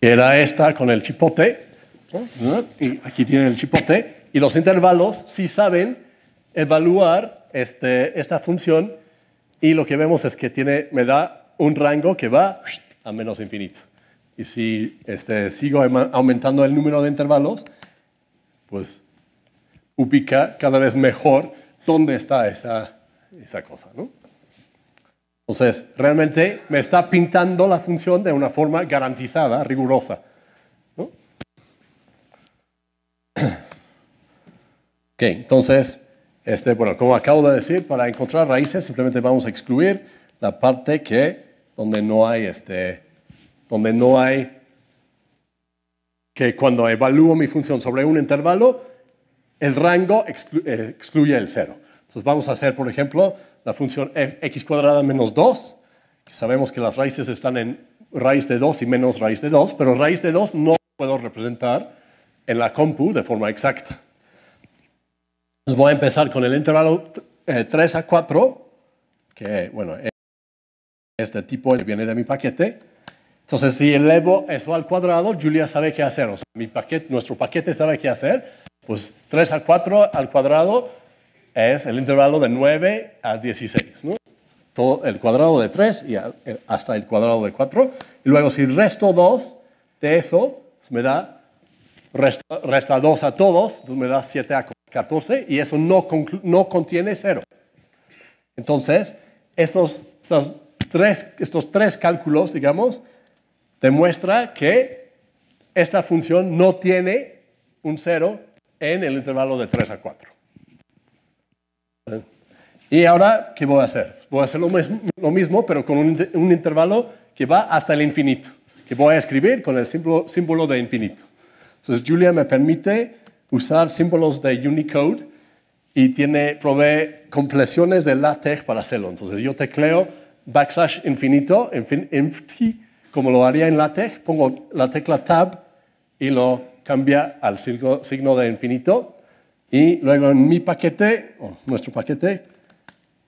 Era esta con el chipote, ¿no? Y aquí tiene el chipote, y los intervalos sí saben evaluar esta función, y lo que vemos es que me da un rango que va a menos infinito. Y si sigo aumentando el número de intervalos, pues ubica cada vez mejor dónde está esa cosa, ¿no? Entonces, realmente me está pintando la función de una forma garantizada, rigurosa, ¿no? Ok, entonces, bueno, como acabo de decir, para encontrar raíces simplemente vamos a excluir la parte donde no hay, que cuando evalúo mi función sobre un intervalo, el rango excluye el 0. Entonces vamos a hacer, por ejemplo, la función x cuadrada menos 2, que sabemos que las raíces están en raíz de 2 y menos raíz de 2, pero raíz de 2 no puedo representar en la compu de forma exacta. Entonces voy a empezar con el intervalo 3 a 4, que bueno, es de tipo que viene de mi paquete. Entonces si elevo eso al cuadrado, Julia sabe qué hacer. O sea, nuestro paquete sabe qué hacer. Pues 3 a 4 al cuadrado es el intervalo de 9 a 16, ¿no? Todo el cuadrado de 3 y hasta el cuadrado de 4. Y luego si resto 2 de eso, pues me da, resta 2 a todos, entonces me da 7 a 14 y eso no contiene 0. Entonces, estos tres cálculos, digamos, demuestra que esta función no tiene un 0 en el intervalo de 3 a 4. Y ahora, ¿qué voy a hacer? Voy a hacer lo mismo, pero con un intervalo que va hasta el infinito, que voy a escribir con el símbolo de infinito. Entonces, Julia me permite usar símbolos de Unicode y provee completiones de LaTeX para hacerlo. Entonces, yo tecleo \infinito, infinity, como lo haría en LaTeX, pongo la tecla Tab y lo cambia al signo de infinito. Y luego en mi paquete, o nuestro paquete,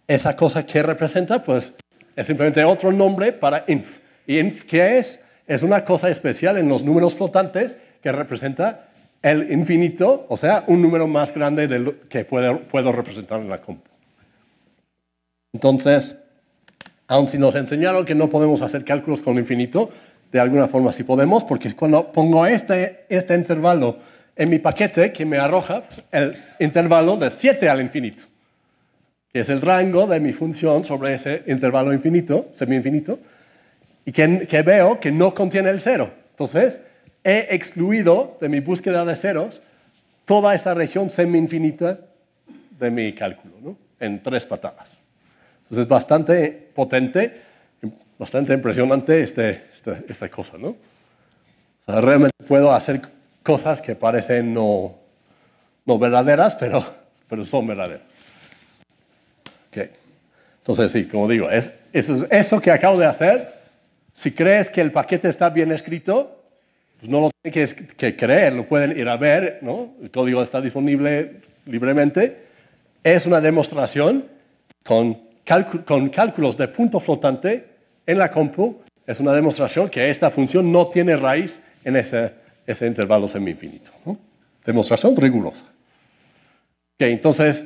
esa cosa que representa, pues es simplemente otro nombre para inf. ¿Y inf qué es? Es una cosa especial en los números flotantes que representa el infinito, o sea, un número más grande de lo que puedo representar en la compu. Entonces, aun si nos enseñaron que no podemos hacer cálculos con infinito, de alguna forma sí podemos, porque cuando pongo este intervalo en mi paquete, que me arroja el intervalo de 7 al infinito, que es el rango de mi función sobre ese intervalo infinito, semi-infinito, y que veo que no contiene el 0. Entonces, he excluido de mi búsqueda de ceros toda esa región semi-infinita de mi cálculo, ¿no? En 3 patadas. Entonces, es bastante potente, bastante impresionante esta cosa, ¿no? O sea, realmente puedo hacer cosas que parecen no verdaderas, pero son verdaderas. Okay. Entonces, sí, como digo, eso que acabo de hacer, si crees que el paquete está bien escrito, pues no lo tienen que creer, lo pueden ir a ver, ¿no? El código está disponible libremente. Es una demostración con cálculos de punto flotante en la compu. Es una demostración que esta función no tiene raíz en ese intervalo semi-infinito, ¿no? Demostración rigurosa. Okay, entonces,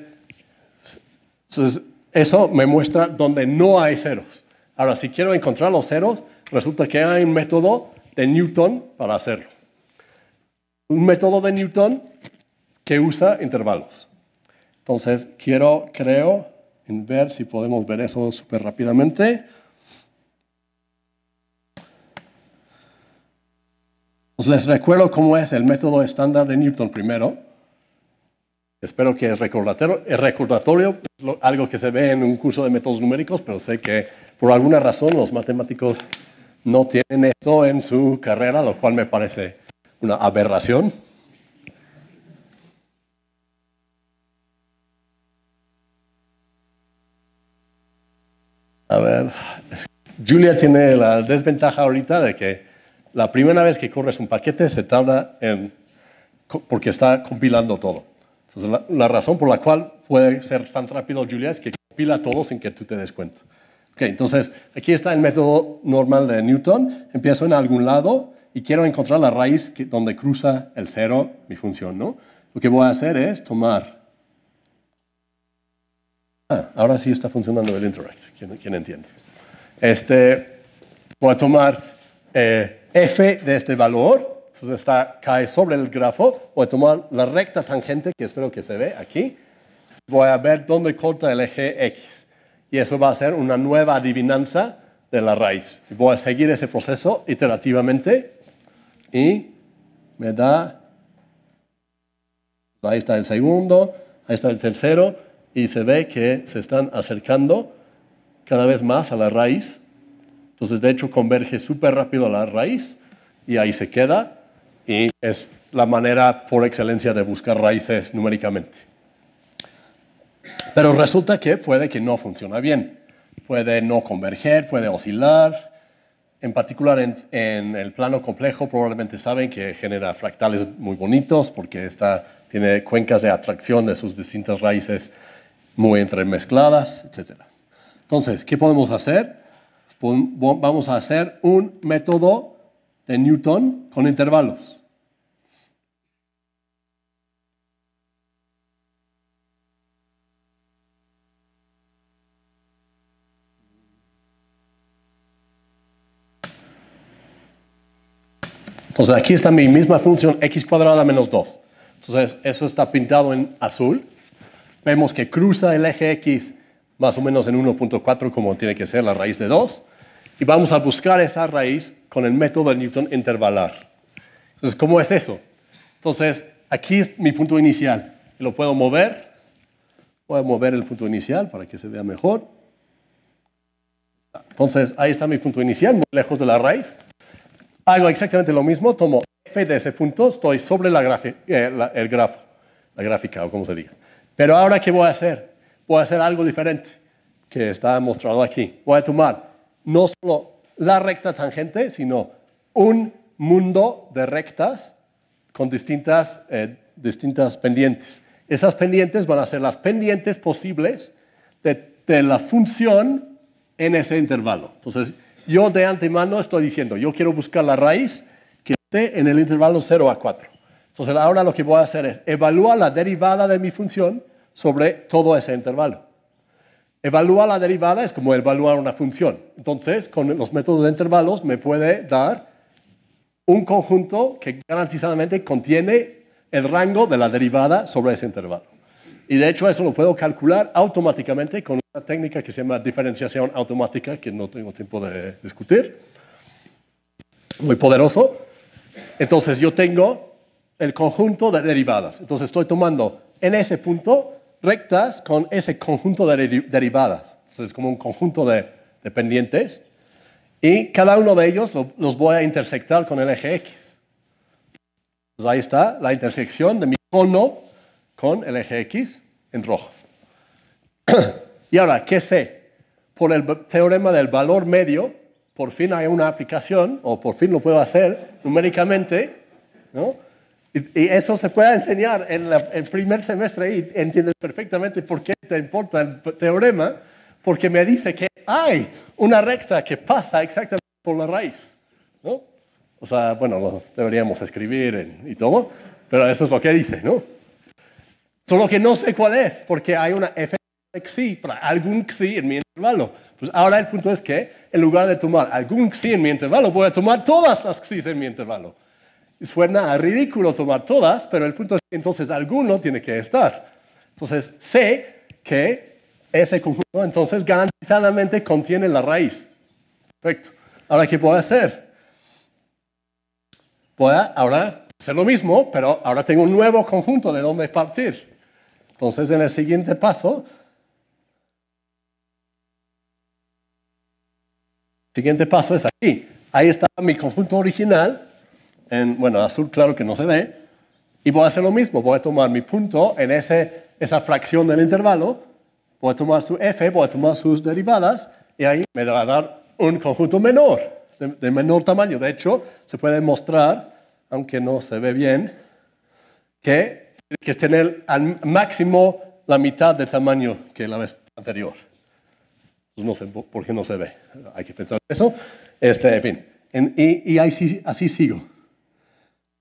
eso me muestra donde no hay ceros. Ahora, si quiero encontrar los ceros, resulta que hay un método de Newton para hacerlo. Un método de Newton que usa intervalos. Entonces, creo en ver si podemos ver eso súper rápidamente. Pues les recuerdo cómo es el método estándar de Newton primero. Espero que es recordatorio, es algo que se ve en un curso de métodos numéricos, pero sé que por alguna razón los matemáticos no tienen eso en su carrera, lo cual me parece una aberración. A ver, Julia tiene la desventaja ahorita de que la primera vez que corres un paquete se tarda porque está compilando todo. Entonces, la razón por la cual puede ser tan rápido, Julia, es que compila todo sin que tú te des cuenta. Okay, entonces, aquí está el método normal de Newton. Empiezo en algún lado y quiero encontrar la raíz donde cruza el cero mi función, ¿no? Lo que voy a hacer es tomar... ahora sí está funcionando el interact. ¿Quién entiende? Voy a tomar f de este valor. Entonces cae sobre el grafo. Voy a tomar la recta tangente, que espero que se ve aquí. Voy a ver dónde corta el eje X. Y eso va a ser una nueva adivinanza de la raíz. Y voy a seguir ese proceso iterativamente. Y me da... ahí está el segundo, ahí está el tercero. Y se ve que se están acercando cada vez más a la raíz. Entonces, de hecho, converge súper rápido a la raíz. Y ahí se queda. Y es la manera por excelencia de buscar raíces numéricamente. Pero resulta que puede que no funcione bien. Puede no converger, puede oscilar. En particular en el plano complejo probablemente saben que genera fractales muy bonitos porque tiene cuencas de atracción de sus distintas raíces muy entremezcladas, etc. Entonces, ¿qué podemos hacer? Vamos a hacer un método de Newton con intervalos. Entonces, aquí está mi misma función x cuadrada menos 2. Entonces, eso está pintado en azul. Vemos que cruza el eje X más o menos en 1.4, como tiene que ser la raíz de 2. Y vamos a buscar esa raíz con el método de Newton intervalar. Entonces, ¿cómo es eso? Entonces, aquí es mi punto inicial. Lo puedo mover. Voy a mover el punto inicial para que se vea mejor. Entonces, ahí está mi punto inicial, muy lejos de la raíz. Hago exactamente lo mismo. Tomo f de ese punto. Estoy sobre el grafo, la gráfica o como se diga. Pero ahora, ¿qué voy a hacer? Voy a hacer algo diferente que está mostrado aquí. Voy a tomar no solo la recta tangente, sino un mundo de rectas con distintas pendientes. Esas pendientes van a ser las pendientes posibles de la función en ese intervalo. Entonces, yo de antemano estoy diciendo, yo quiero buscar la raíz que esté en el intervalo 0 a 4. Entonces, ahora lo que voy a hacer es evaluar la derivada de mi función sobre todo ese intervalo. Evaluar la derivada es como evaluar una función. Entonces, con los métodos de intervalos me puede dar un conjunto que garantizadamente contiene el rango de la derivada sobre ese intervalo. Y de hecho eso lo puedo calcular automáticamente con una técnica que se llama diferenciación automática, que no tengo tiempo de discutir. Muy poderoso. Entonces yo tengo el conjunto de derivadas. Entonces estoy tomando en ese punto rectas con ese conjunto de derivadas. Entonces es como un conjunto de pendientes. Y cada uno de ellos los voy a intersectar con el eje X. Entonces ahí está la intersección de mi cono con el eje X en rojo. Y ahora, ¿qué sé? Por el teorema del valor medio, por fin hay una aplicación, o por fin lo puedo hacer numéricamente, ¿no? Y eso se puede enseñar en el primer semestre y entiendes perfectamente por qué te importa el teorema, porque me dice que hay una recta que pasa exactamente por la raíz, ¿no? O sea, bueno, lo deberíamos escribir y todo, pero eso es lo que dice, ¿no? Solo que no sé cuál es, porque hay una f de xi para algún xi en mi intervalo. Pues ahora el punto es que en lugar de tomar algún xi en mi intervalo, voy a tomar todas las xi en mi intervalo. Suena ridículo tomar todas, pero el punto es que entonces alguno tiene que estar. Entonces sé que ese conjunto entonces garantizadamente contiene la raíz. Perfecto. Ahora, ¿qué puedo hacer? Voy a ahora hacer lo mismo, pero ahora tengo un nuevo conjunto de donde partir. Entonces, en el siguiente paso, el siguiente paso es aquí. Ahí está mi conjunto original. Bueno, azul claro que no se ve. Y voy a hacer lo mismo. Voy a tomar mi punto en esa fracción del intervalo. Voy a tomar su f, voy a tomar sus derivadas. Y ahí me va a dar un conjunto menor, de menor tamaño. De hecho, se puede mostrar, aunque no se ve bien, que tener al máximo la mitad del tamaño que la vez anterior. Pues no sé por qué no se ve. Hay que pensar en eso. En fin. Y así sigo.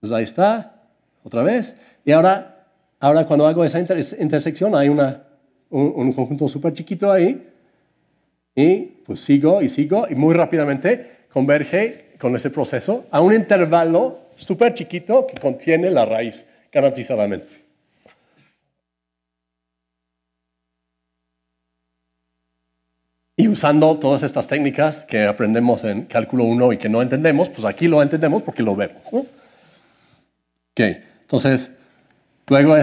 Entonces ahí está, otra vez. Y ahora cuando hago esa intersección hay un conjunto súper chiquito ahí. Y pues sigo y muy rápidamente converge con ese proceso a un intervalo súper chiquito que contiene la raíz garantizadamente. Y usando todas estas técnicas que aprendemos en cálculo 1 y que no entendemos, pues aquí lo entendemos porque lo vemos, ¿no? Ok, entonces, luego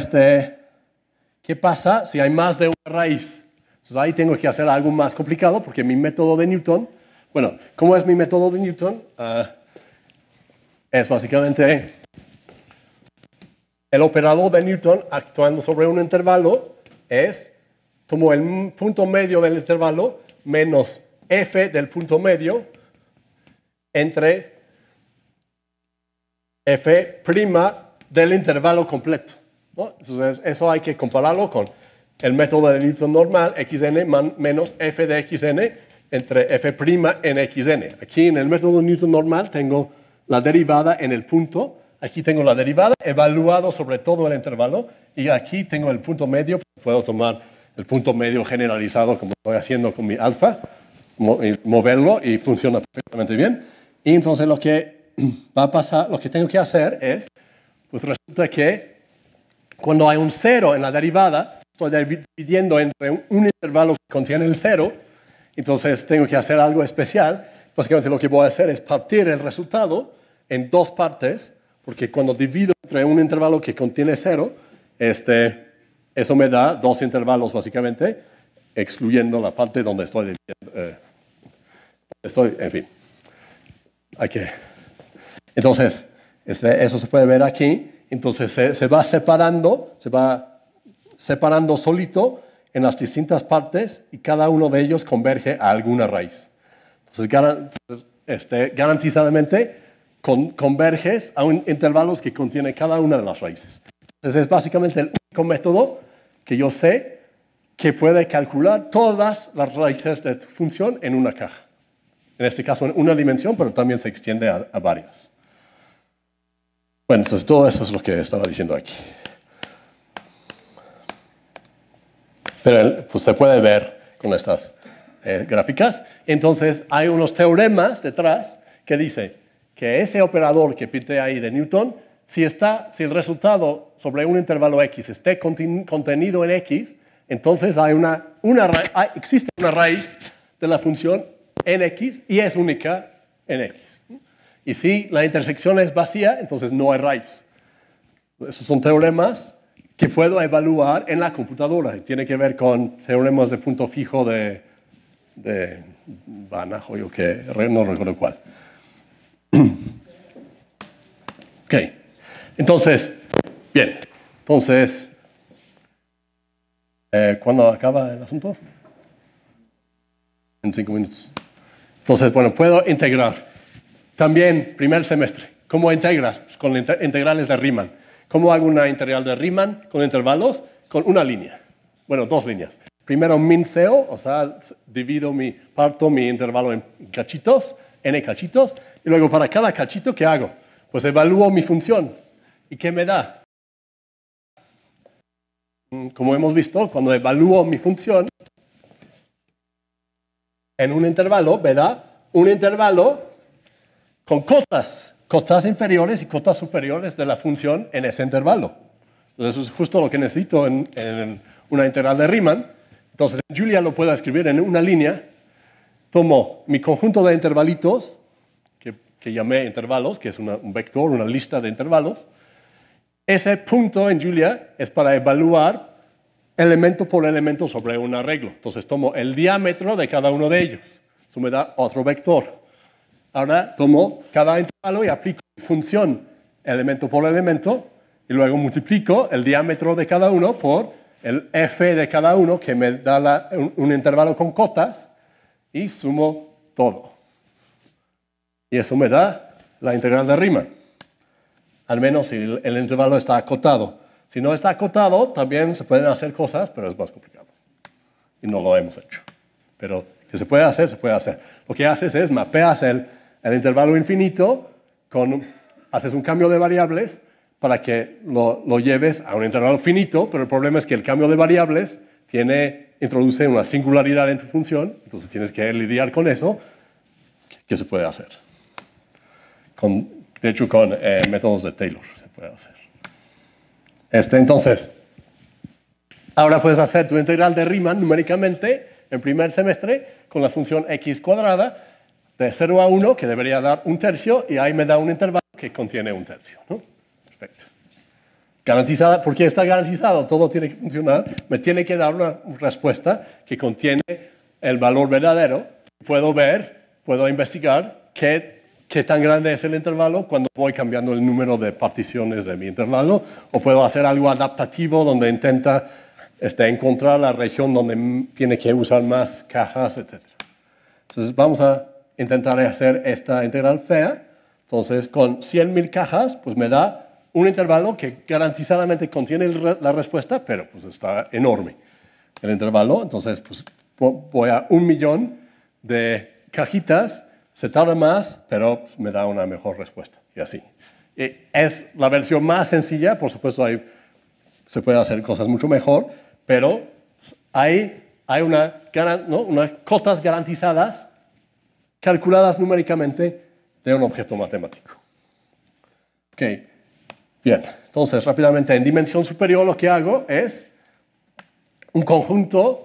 ¿qué pasa si hay más de una raíz? Entonces ahí tengo que hacer algo más complicado porque mi método de Newton, bueno, ¿cómo es mi método de Newton? Es básicamente el operador de Newton actuando sobre un intervalo tomo el punto medio del intervalo menos f del punto medio entre f' del intervalo completo, ¿no? Entonces, eso hay que compararlo con el método de Newton normal, xn menos f de xn entre f' en xn. Aquí en el método de Newton normal tengo la derivada en el punto, aquí tengo la derivada evaluado sobre todo el intervalo, y aquí tengo el punto medio, puedo tomar el punto medio generalizado como estoy haciendo con mi alfa, moverlo y funciona perfectamente bien. Y entonces lo que va a pasar, lo que tengo que hacer es, pues resulta que cuando hay un cero en la derivada, estoy dividiendo entre un intervalo que contiene el cero, entonces tengo que hacer algo especial. Básicamente lo que voy a hacer es partir el resultado en dos partes, porque cuando divido entre un intervalo que contiene cero, eso me da dos intervalos básicamente, excluyendo la parte donde estoy dividiendo. En fin. Entonces, eso se puede ver aquí. Entonces se va separando solito en las distintas partes y cada uno de ellos converge a alguna raíz. Entonces, garantizadamente converges a intervalos que contiene cada una de las raíces. Entonces es básicamente el único método que yo sé que puede calcular todas las raíces de tu función en una caja. En este caso en una dimensión, pero también se extiende a varias. Bueno, entonces todo eso es lo que estaba diciendo aquí. Pero pues se puede ver con estas gráficas. Entonces hay unos teoremas detrás que dice que ese operador que pinté ahí de Newton, si el resultado sobre un intervalo x esté contenido en x, entonces existe una raíz de la función en x y es única en x. Y si la intersección es vacía, entonces no hay raíz. Esos son teoremas que puedo evaluar en la computadora. Tiene que ver con teoremas de punto fijo de Banach, o no recuerdo cuál. Ok. Entonces, bien. Entonces, ¿cuándo acaba el asunto? En 5 minutos. Entonces, bueno, puedo integrar. También, primer semestre. ¿Cómo integras? Pues con integrales de Riemann. ¿Cómo hago una integral de Riemann con intervalos? Con una línea. Bueno, 2 líneas. Primero min SEO, o sea, parto mi intervalo en cachitos, n cachitos, y luego para cada cachito, ¿qué hago? Pues evalúo mi función. ¿Y qué me da? Como hemos visto, cuando evalúo mi función en un intervalo, me da un intervalo con cotas inferiores y cotas superiores de la función en ese intervalo. Entonces, eso es justo lo que necesito en una integral de Riemann. Entonces, en Julia lo puedo escribir en una línea. Tomo mi conjunto de intervalitos, que llamé intervalos, que es un vector, una lista de intervalos. Ese punto en Julia es para evaluar elemento por elemento sobre un arreglo. Entonces, tomo el diámetro de cada uno de ellos. Eso me da otro vector. Ahora tomo cada intervalo y aplico función elemento por elemento y luego multiplico el diámetro de cada uno por el f de cada uno, que me da un intervalo con cotas, y sumo todo. Y eso me da la integral de Riemann. Al menos si el intervalo está acotado. Si no está acotado, también se pueden hacer cosas, pero es más complicado. Y no lo hemos hecho. Pero que se puede hacer, se puede hacer. Lo que haces es mapeas el intervalo infinito, haces un cambio de variables para que lo lleves a un intervalo finito, pero el problema es que el cambio de variables introduce una singularidad en tu función, entonces tienes que lidiar con eso. ¿Qué se puede hacer? De hecho, con métodos de Taylor se puede hacer. Entonces, ahora puedes hacer tu integral de Riemann numéricamente en primer semestre con la función x cuadrada de 0 a 1, que debería dar 1/3, y ahí me da un intervalo que contiene 1/3, ¿no? Perfecto. Garantizada, ¿por qué está garantizado? Todo tiene que funcionar. Me tiene que dar una respuesta que contiene el valor verdadero. Puedo investigar qué tan grande es el intervalo cuando voy cambiando el número de particiones de mi intervalo, o puedo hacer algo adaptativo donde intenta encontrar la región donde tiene que usar más cajas, etc. Entonces vamos a intentar hacer esta integral fea. Entonces, con 100.000 cajas, pues me da un intervalo que garantizadamente contiene la respuesta, pero pues está enorme el intervalo. Entonces, pues voy a 1.000.000 de cajitas, se tarda más, pero pues, me da una mejor respuesta, y así. Es la versión más sencilla, por supuesto se puede hacer cosas mucho mejor, pero pues, hay unas cotas garantizadas calculadas numéricamente de un objeto matemático. Ok, bien. Entonces, rápidamente, en dimensión superior lo que hago es un conjunto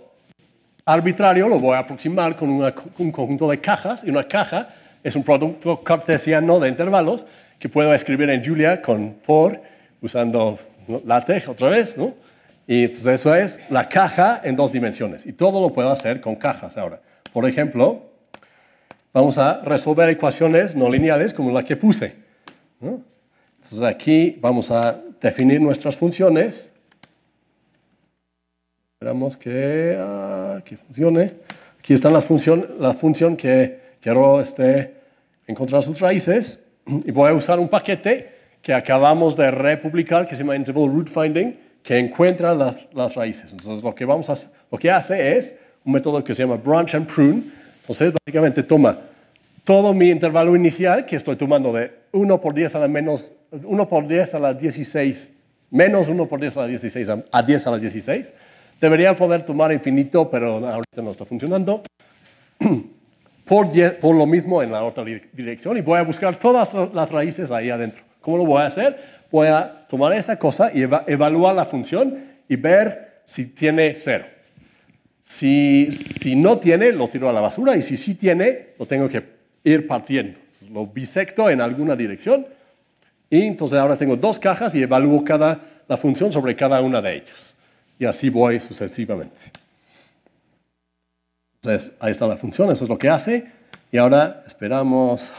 arbitrario, lo voy a aproximar con un conjunto de cajas, y una caja es un producto cartesiano de intervalos que puedo escribir en Julia usando LaTeX otra vez, ¿no? Y entonces eso es la caja en 2 dimensiones, y todo lo puedo hacer con cajas ahora. Por ejemplo, vamos a resolver ecuaciones no lineales como la que puse, ¿no? Entonces aquí vamos a definir nuestras funciones. Esperamos que funcione. Aquí está la función que quiero encontrar sus raíces, y voy a usar un paquete que acabamos de republicar que se llama Interval Root Finding, que encuentra las raíces. Entonces lo que hace es un método que se llama Branch and Prune. Entonces básicamente toma todo mi intervalo inicial, que estoy tomando de 1 por 10 a la 16, menos 1 por 10 a la 16 a 10 a la 16. Debería poder tomar infinito, pero ahorita no está funcionando. Por lo mismo en la otra dirección, y voy a buscar todas las raíces ahí adentro. ¿Cómo lo voy a hacer? Voy a tomar esa cosa y evaluar la función y ver si tiene 0. Si no tiene, lo tiro a la basura, y si sí tiene, lo tengo que ir partiendo. Entonces, lo bisecto en alguna dirección, y entonces ahora tengo 2 cajas y evalúo la función sobre cada una de ellas. Y así voy sucesivamente. Entonces, ahí está la función, eso es lo que hace. Y ahora esperamos.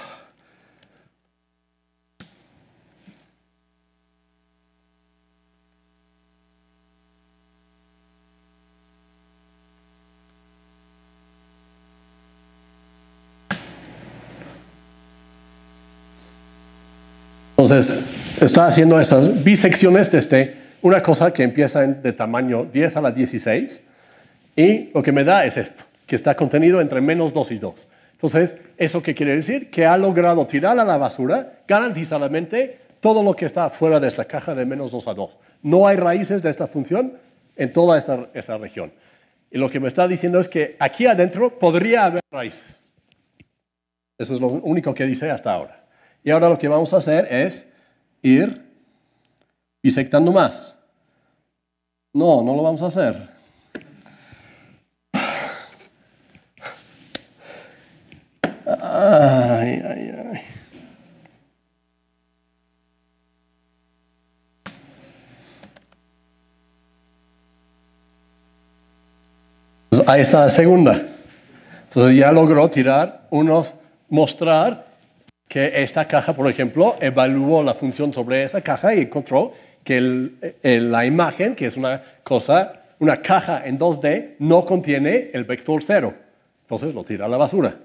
Entonces, está haciendo esas bisecciones desde una cosa que empieza de tamaño 10 a la 16 y lo que me da es esto, que está contenido entre -2 y 2. Entonces, ¿eso qué quiere decir? Que ha logrado tirar a la basura garantizadamente todo lo que está fuera de esta caja de -2 a 2. No hay raíces de esta función en toda esta región. Y lo que me está diciendo es que aquí adentro podría haber raíces. Eso es lo único que dice hasta ahora. Y ahora lo que vamos a hacer es ir bisectando más. No lo vamos a hacer. Ay. Entonces, ahí está la segunda. Entonces ya logró mostrar que esta caja, por ejemplo, evaluó la función sobre esa caja y encontró que la imagen, que es una caja en 2D, no contiene el vector 0. Entonces lo tira a la basura.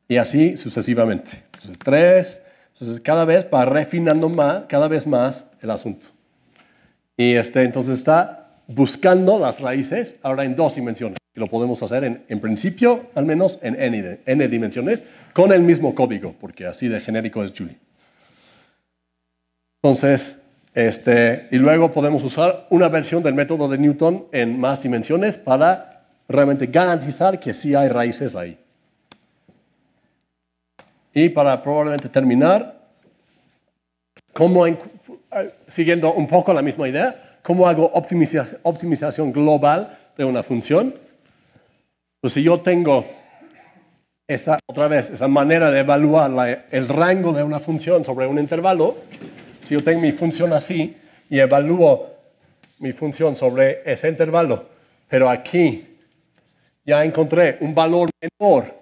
Y así sucesivamente. Entonces 3. Entonces cada vez va refinando cada vez más el asunto. Y entonces está buscando las raíces ahora en 2 dimensiones. Lo podemos hacer en principio, al menos en n dimensiones, con el mismo código, porque así de genérico es Julia. Entonces, y luego podemos usar una versión del método de Newton en más dimensiones para realmente garantizar que sí hay raíces ahí. Y para probablemente terminar, siguiendo un poco la misma idea, ¿cómo hago optimización global de una función? Pues si yo tengo esa manera de evaluar el rango de una función sobre un intervalo, si yo tengo mi función así y evalúo mi función sobre ese intervalo, pero aquí ya encontré un valor menor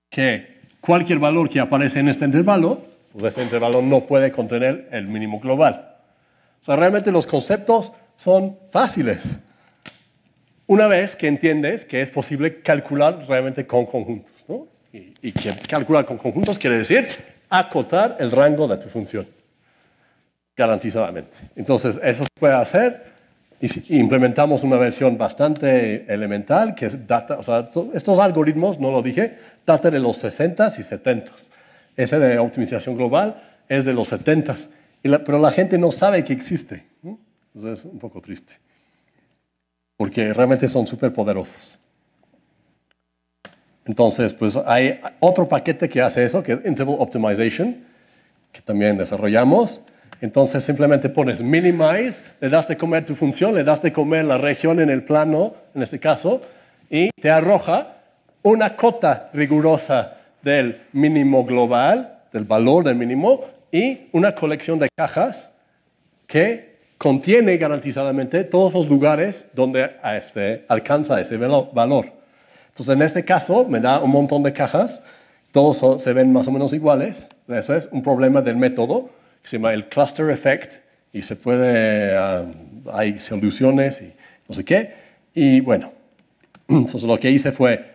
que cualquier valor que aparece en este intervalo, pues ese intervalo no puede contener el mínimo global. O sea, realmente los conceptos son fáciles. Una vez que entiendes que es posible calcular realmente con conjuntos, ¿no? Y que calcular con conjuntos quiere decir acotar el rango de tu función, garantizadamente. Entonces, eso se puede hacer y si implementamos una versión bastante elemental que data, o sea, estos algoritmos, no lo dije, data de los 60s y 70s. Ese de optimización global es de los 70s, pero la gente no sabe que existe, ¿no? Entonces es un poco triste, porque realmente son súper poderosos. Entonces, pues hay otro paquete que hace eso, que es Interval Optimization, que también desarrollamos. Entonces simplemente pones minimize, le das de comer tu función, le das de comer la región en el plano, en este caso, y te arroja una cota rigurosa del mínimo global, del valor del mínimo, y una colección de cajas que contiene garantizadamente todos los lugares donde alcanza ese valor. Entonces, en este caso, me da un montón de cajas, todos se ven más o menos iguales. Eso es un problema del método, que se llama el cluster effect, y se puede, hay soluciones y no sé qué. Y bueno, entonces lo que hice fue,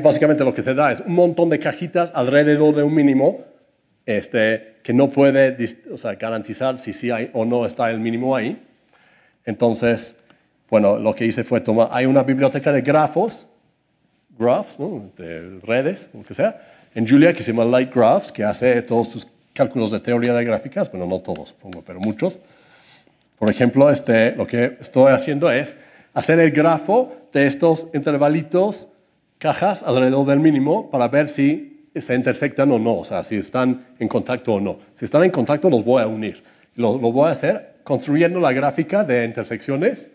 básicamente lo que te da es un montón de cajitas alrededor de un mínimo, que no puede garantizar si sí hay o no está el mínimo ahí. Entonces, bueno, lo que hice fue hay una biblioteca de graphs, ¿no? De redes, lo que sea, en Julia que se llama Light Graphs, que hace todos tus cálculos de teoría de gráficas, bueno, no todos, supongo, pero muchos. Por ejemplo, lo que estoy haciendo es hacer el grafo de estos intervalitos, cajas alrededor del mínimo, para ver si se intersectan o no, o sea, si están en contacto o no. Si están en contacto, los voy a unir. Lo voy a hacer construyendo la gráfica de intersecciones,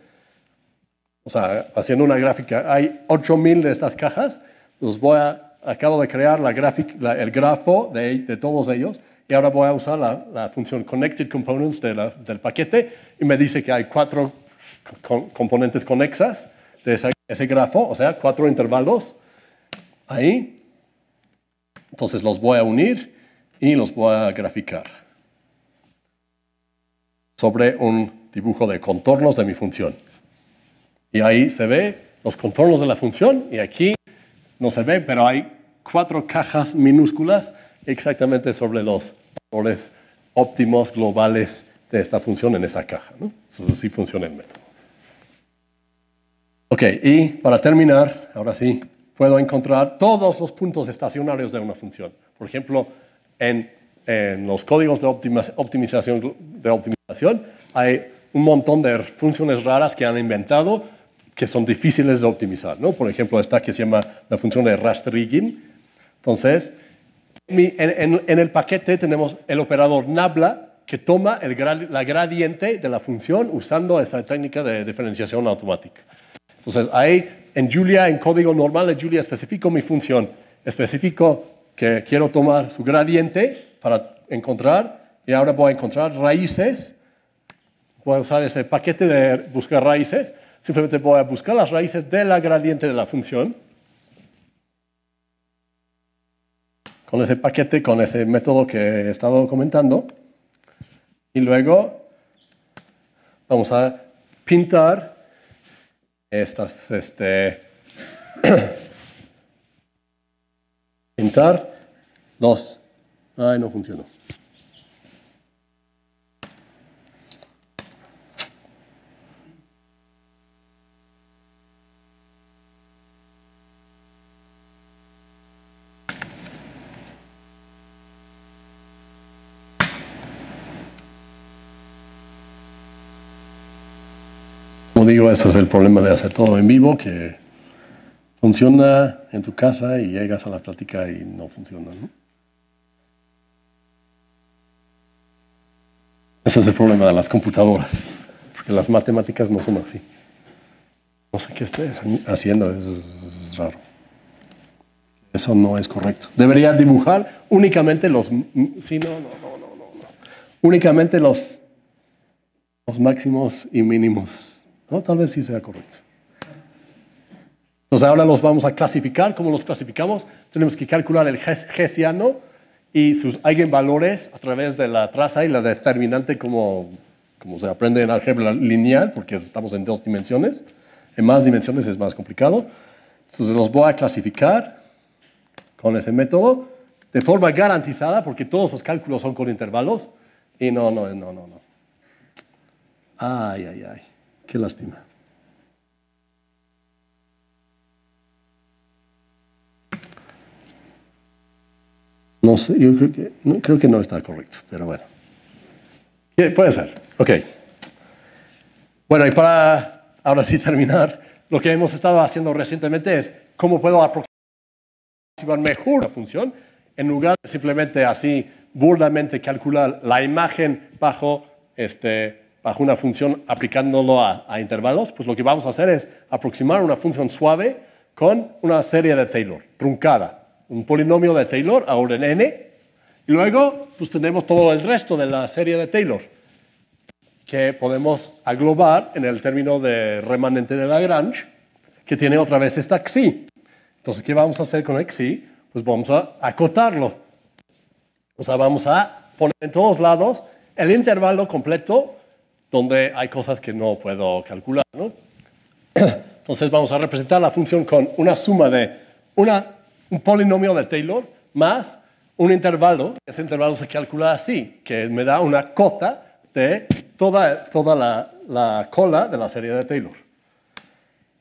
o sea, haciendo una gráfica. Hay 8000 de estas cajas, acabo de crear el grafo de todos ellos, y ahora voy a usar la función Connected Components del paquete, y me dice que hay 4 componentes conexas de ese grafo, o sea, 4 intervalos ahí. Entonces los voy a unir y los voy a graficar sobre un dibujo de contornos de mi función. Y ahí se ve los contornos de la función, y aquí no se ve, pero hay 4 cajas minúsculas exactamente sobre los valores óptimos globales de esta función en esa caja, ¿no? Entonces así funciona el método. Ok, y para terminar, ahora sí, puedo encontrar todos los puntos estacionarios de una función. Por ejemplo, en los códigos de optimización hay un montón de funciones raras que han inventado que son difíciles de optimizar, ¿no? Por ejemplo, esta que se llama la función de Rastrigging. Entonces, en el paquete tenemos el operador nabla que toma la gradiente de la función usando esa técnica de diferenciación automática. Entonces, ahí en Julia, en código normal de Julia, especifico mi función, especifico que quiero tomar su gradiente para encontrar, y ahora voy a encontrar raíces. Voy a usar ese paquete de buscar raíces. Simplemente voy a buscar las raíces de la gradiente de la función. Con ese paquete, con ese método que he estado comentando. Y luego vamos a pintar estas, pintar dos. Ay, no funcionó. Como digo, eso es el problema de hacer todo en vivo, que funciona en tu casa y llegas a la práctica y no funciona, ¿no? Ese es el problema de las computadoras, porque las matemáticas no son así. No sé qué estés haciendo, es raro. Eso no es correcto. Debería dibujar únicamente los... Sí, no. Únicamente los máximos y mínimos. ¿No? Tal vez sí sea correcto. Entonces ahora los vamos a clasificar. ¿Cómo los clasificamos? Tenemos que calcular el hessiano y sus eigenvalores a través de la traza y la determinante como se aprende en álgebra lineal, porque estamos en 2 dimensiones. En más dimensiones es más complicado. Entonces los voy a clasificar con ese método de forma garantizada, porque todos los cálculos son con intervalos. Y no. Ay. Qué lástima. No sé, yo creo que no está correcto, pero bueno. Puede ser, ok. Bueno, y para ahora sí terminar, lo que hemos estado haciendo recientemente es cómo puedo aproximar mejor la función en lugar de simplemente así burdamente calcular la imagen bajo una función aplicándolo a intervalos. Pues lo que vamos a hacer es aproximar una función suave con una serie de Taylor, truncada. Un polinomio de Taylor a orden n. Y luego pues tenemos todo el resto de la serie de Taylor, que podemos aglobar en el término de remanente de Lagrange, que tiene otra vez esta xi. Entonces, ¿qué vamos a hacer con xi? Pues vamos a acotarlo. O sea, vamos a poner en todos lados el intervalo completo donde hay cosas que no puedo calcular, ¿no? Entonces vamos a representar la función con una suma de un polinomio de Taylor más un intervalo. Ese intervalo se calcula así, que me da una cota de toda la cola de la serie de Taylor.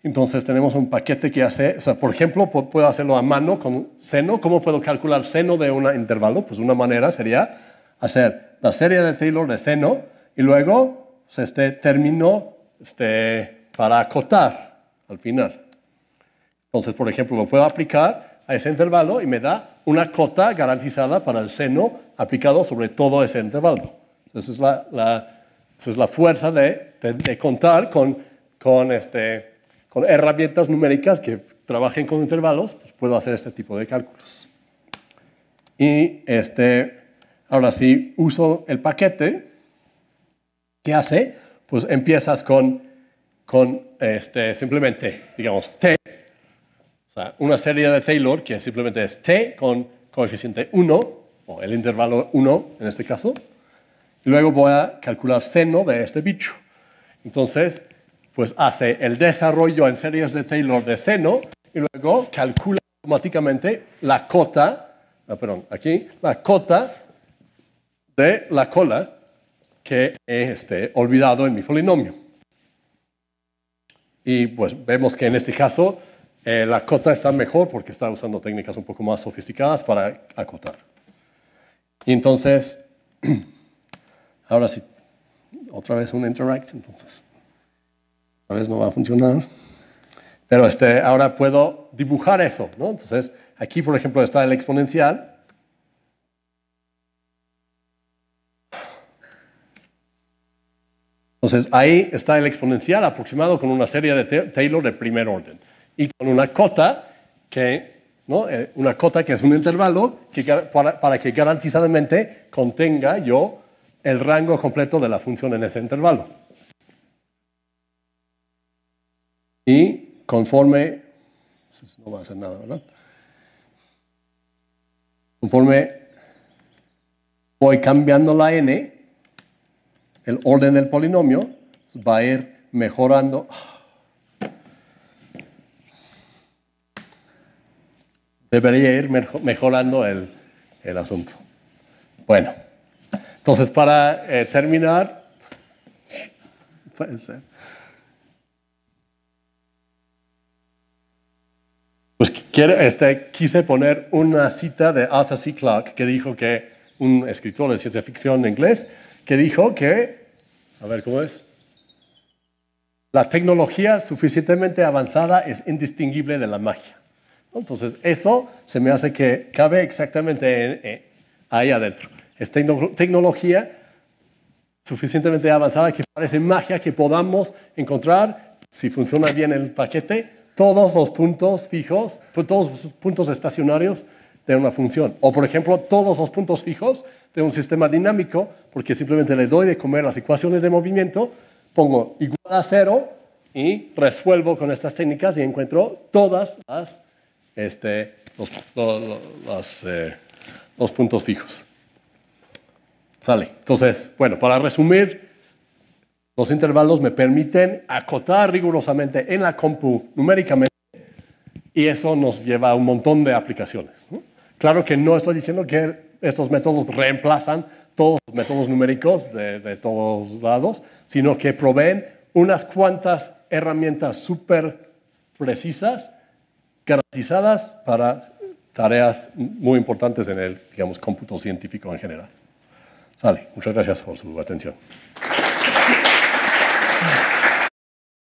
Entonces tenemos un paquete que hace, o sea, por ejemplo, puedo hacerlo a mano con seno. ¿Cómo puedo calcular seno de un intervalo? Pues una manera sería hacer la serie de Taylor de seno y luego término para acotar al final. Entonces, por ejemplo, lo puedo aplicar a ese intervalo y me da una cota garantizada para el seno aplicado sobre todo ese intervalo. Esa es la fuerza de contar con herramientas numéricas que trabajen con intervalos, pues puedo hacer este tipo de cálculos. Y ahora sí uso el paquete. ¿Qué hace? Pues empiezas con simplemente, digamos, t, o sea, una serie de Taylor que simplemente es t con coeficiente 1, o el intervalo 1 en este caso, y luego voy a calcular seno de este bicho. Entonces, pues hace el desarrollo en series de Taylor de seno, y luego calcula automáticamente la cota de la cola que he olvidado en mi polinomio. Y pues vemos que en este caso la cota está mejor porque está usando técnicas un poco más sofisticadas para acotar. Y entonces, ahora sí, otra vez un interact, entonces, otra vez no va a funcionar. Pero ahora puedo dibujar eso, ¿no? Entonces, aquí, por ejemplo, está el exponencial. Entonces, ahí está el exponencial aproximado con una serie de Taylor de primer orden. Y con una cota que, ¿no? Una cota que es un intervalo para que garantizadamente contenga yo el rango completo de la función en ese intervalo. Y conforme, no va a hacer nada, ¿verdad? Conforme voy cambiando la n, el orden del polinomio va a ir mejorando. Debería ir mejorando el asunto. Bueno, entonces para terminar, puede ser. Pues quise poner una cita de Arthur C. Clarke que dijo que, un escritor de ciencia ficción inglés, que dijo que, a ver cómo es, la tecnología suficientemente avanzada es indistinguible de la magia. Entonces eso se me hace que cabe exactamente ahí adentro. Es tecnología suficientemente avanzada que parece magia que podamos encontrar, si funciona bien el paquete, todos los puntos fijos, todos los puntos estacionarios de una función. O, por ejemplo, todos los puntos fijos de un sistema dinámico, porque simplemente le doy de comer las ecuaciones de movimiento, pongo igual a 0 y resuelvo con estas técnicas y encuentro todas los puntos fijos. ¿Sale? Entonces, bueno, para resumir, los intervalos me permiten acotar rigurosamente en la compu numéricamente y eso nos lleva a un montón de aplicaciones, ¿no? Claro que no estoy diciendo que estos métodos reemplazan todos los métodos numéricos de todos lados, sino que proveen unas cuantas herramientas súper precisas, garantizadas para tareas muy importantes en el, digamos, cómputo científico en general. Sale, muchas gracias por su atención.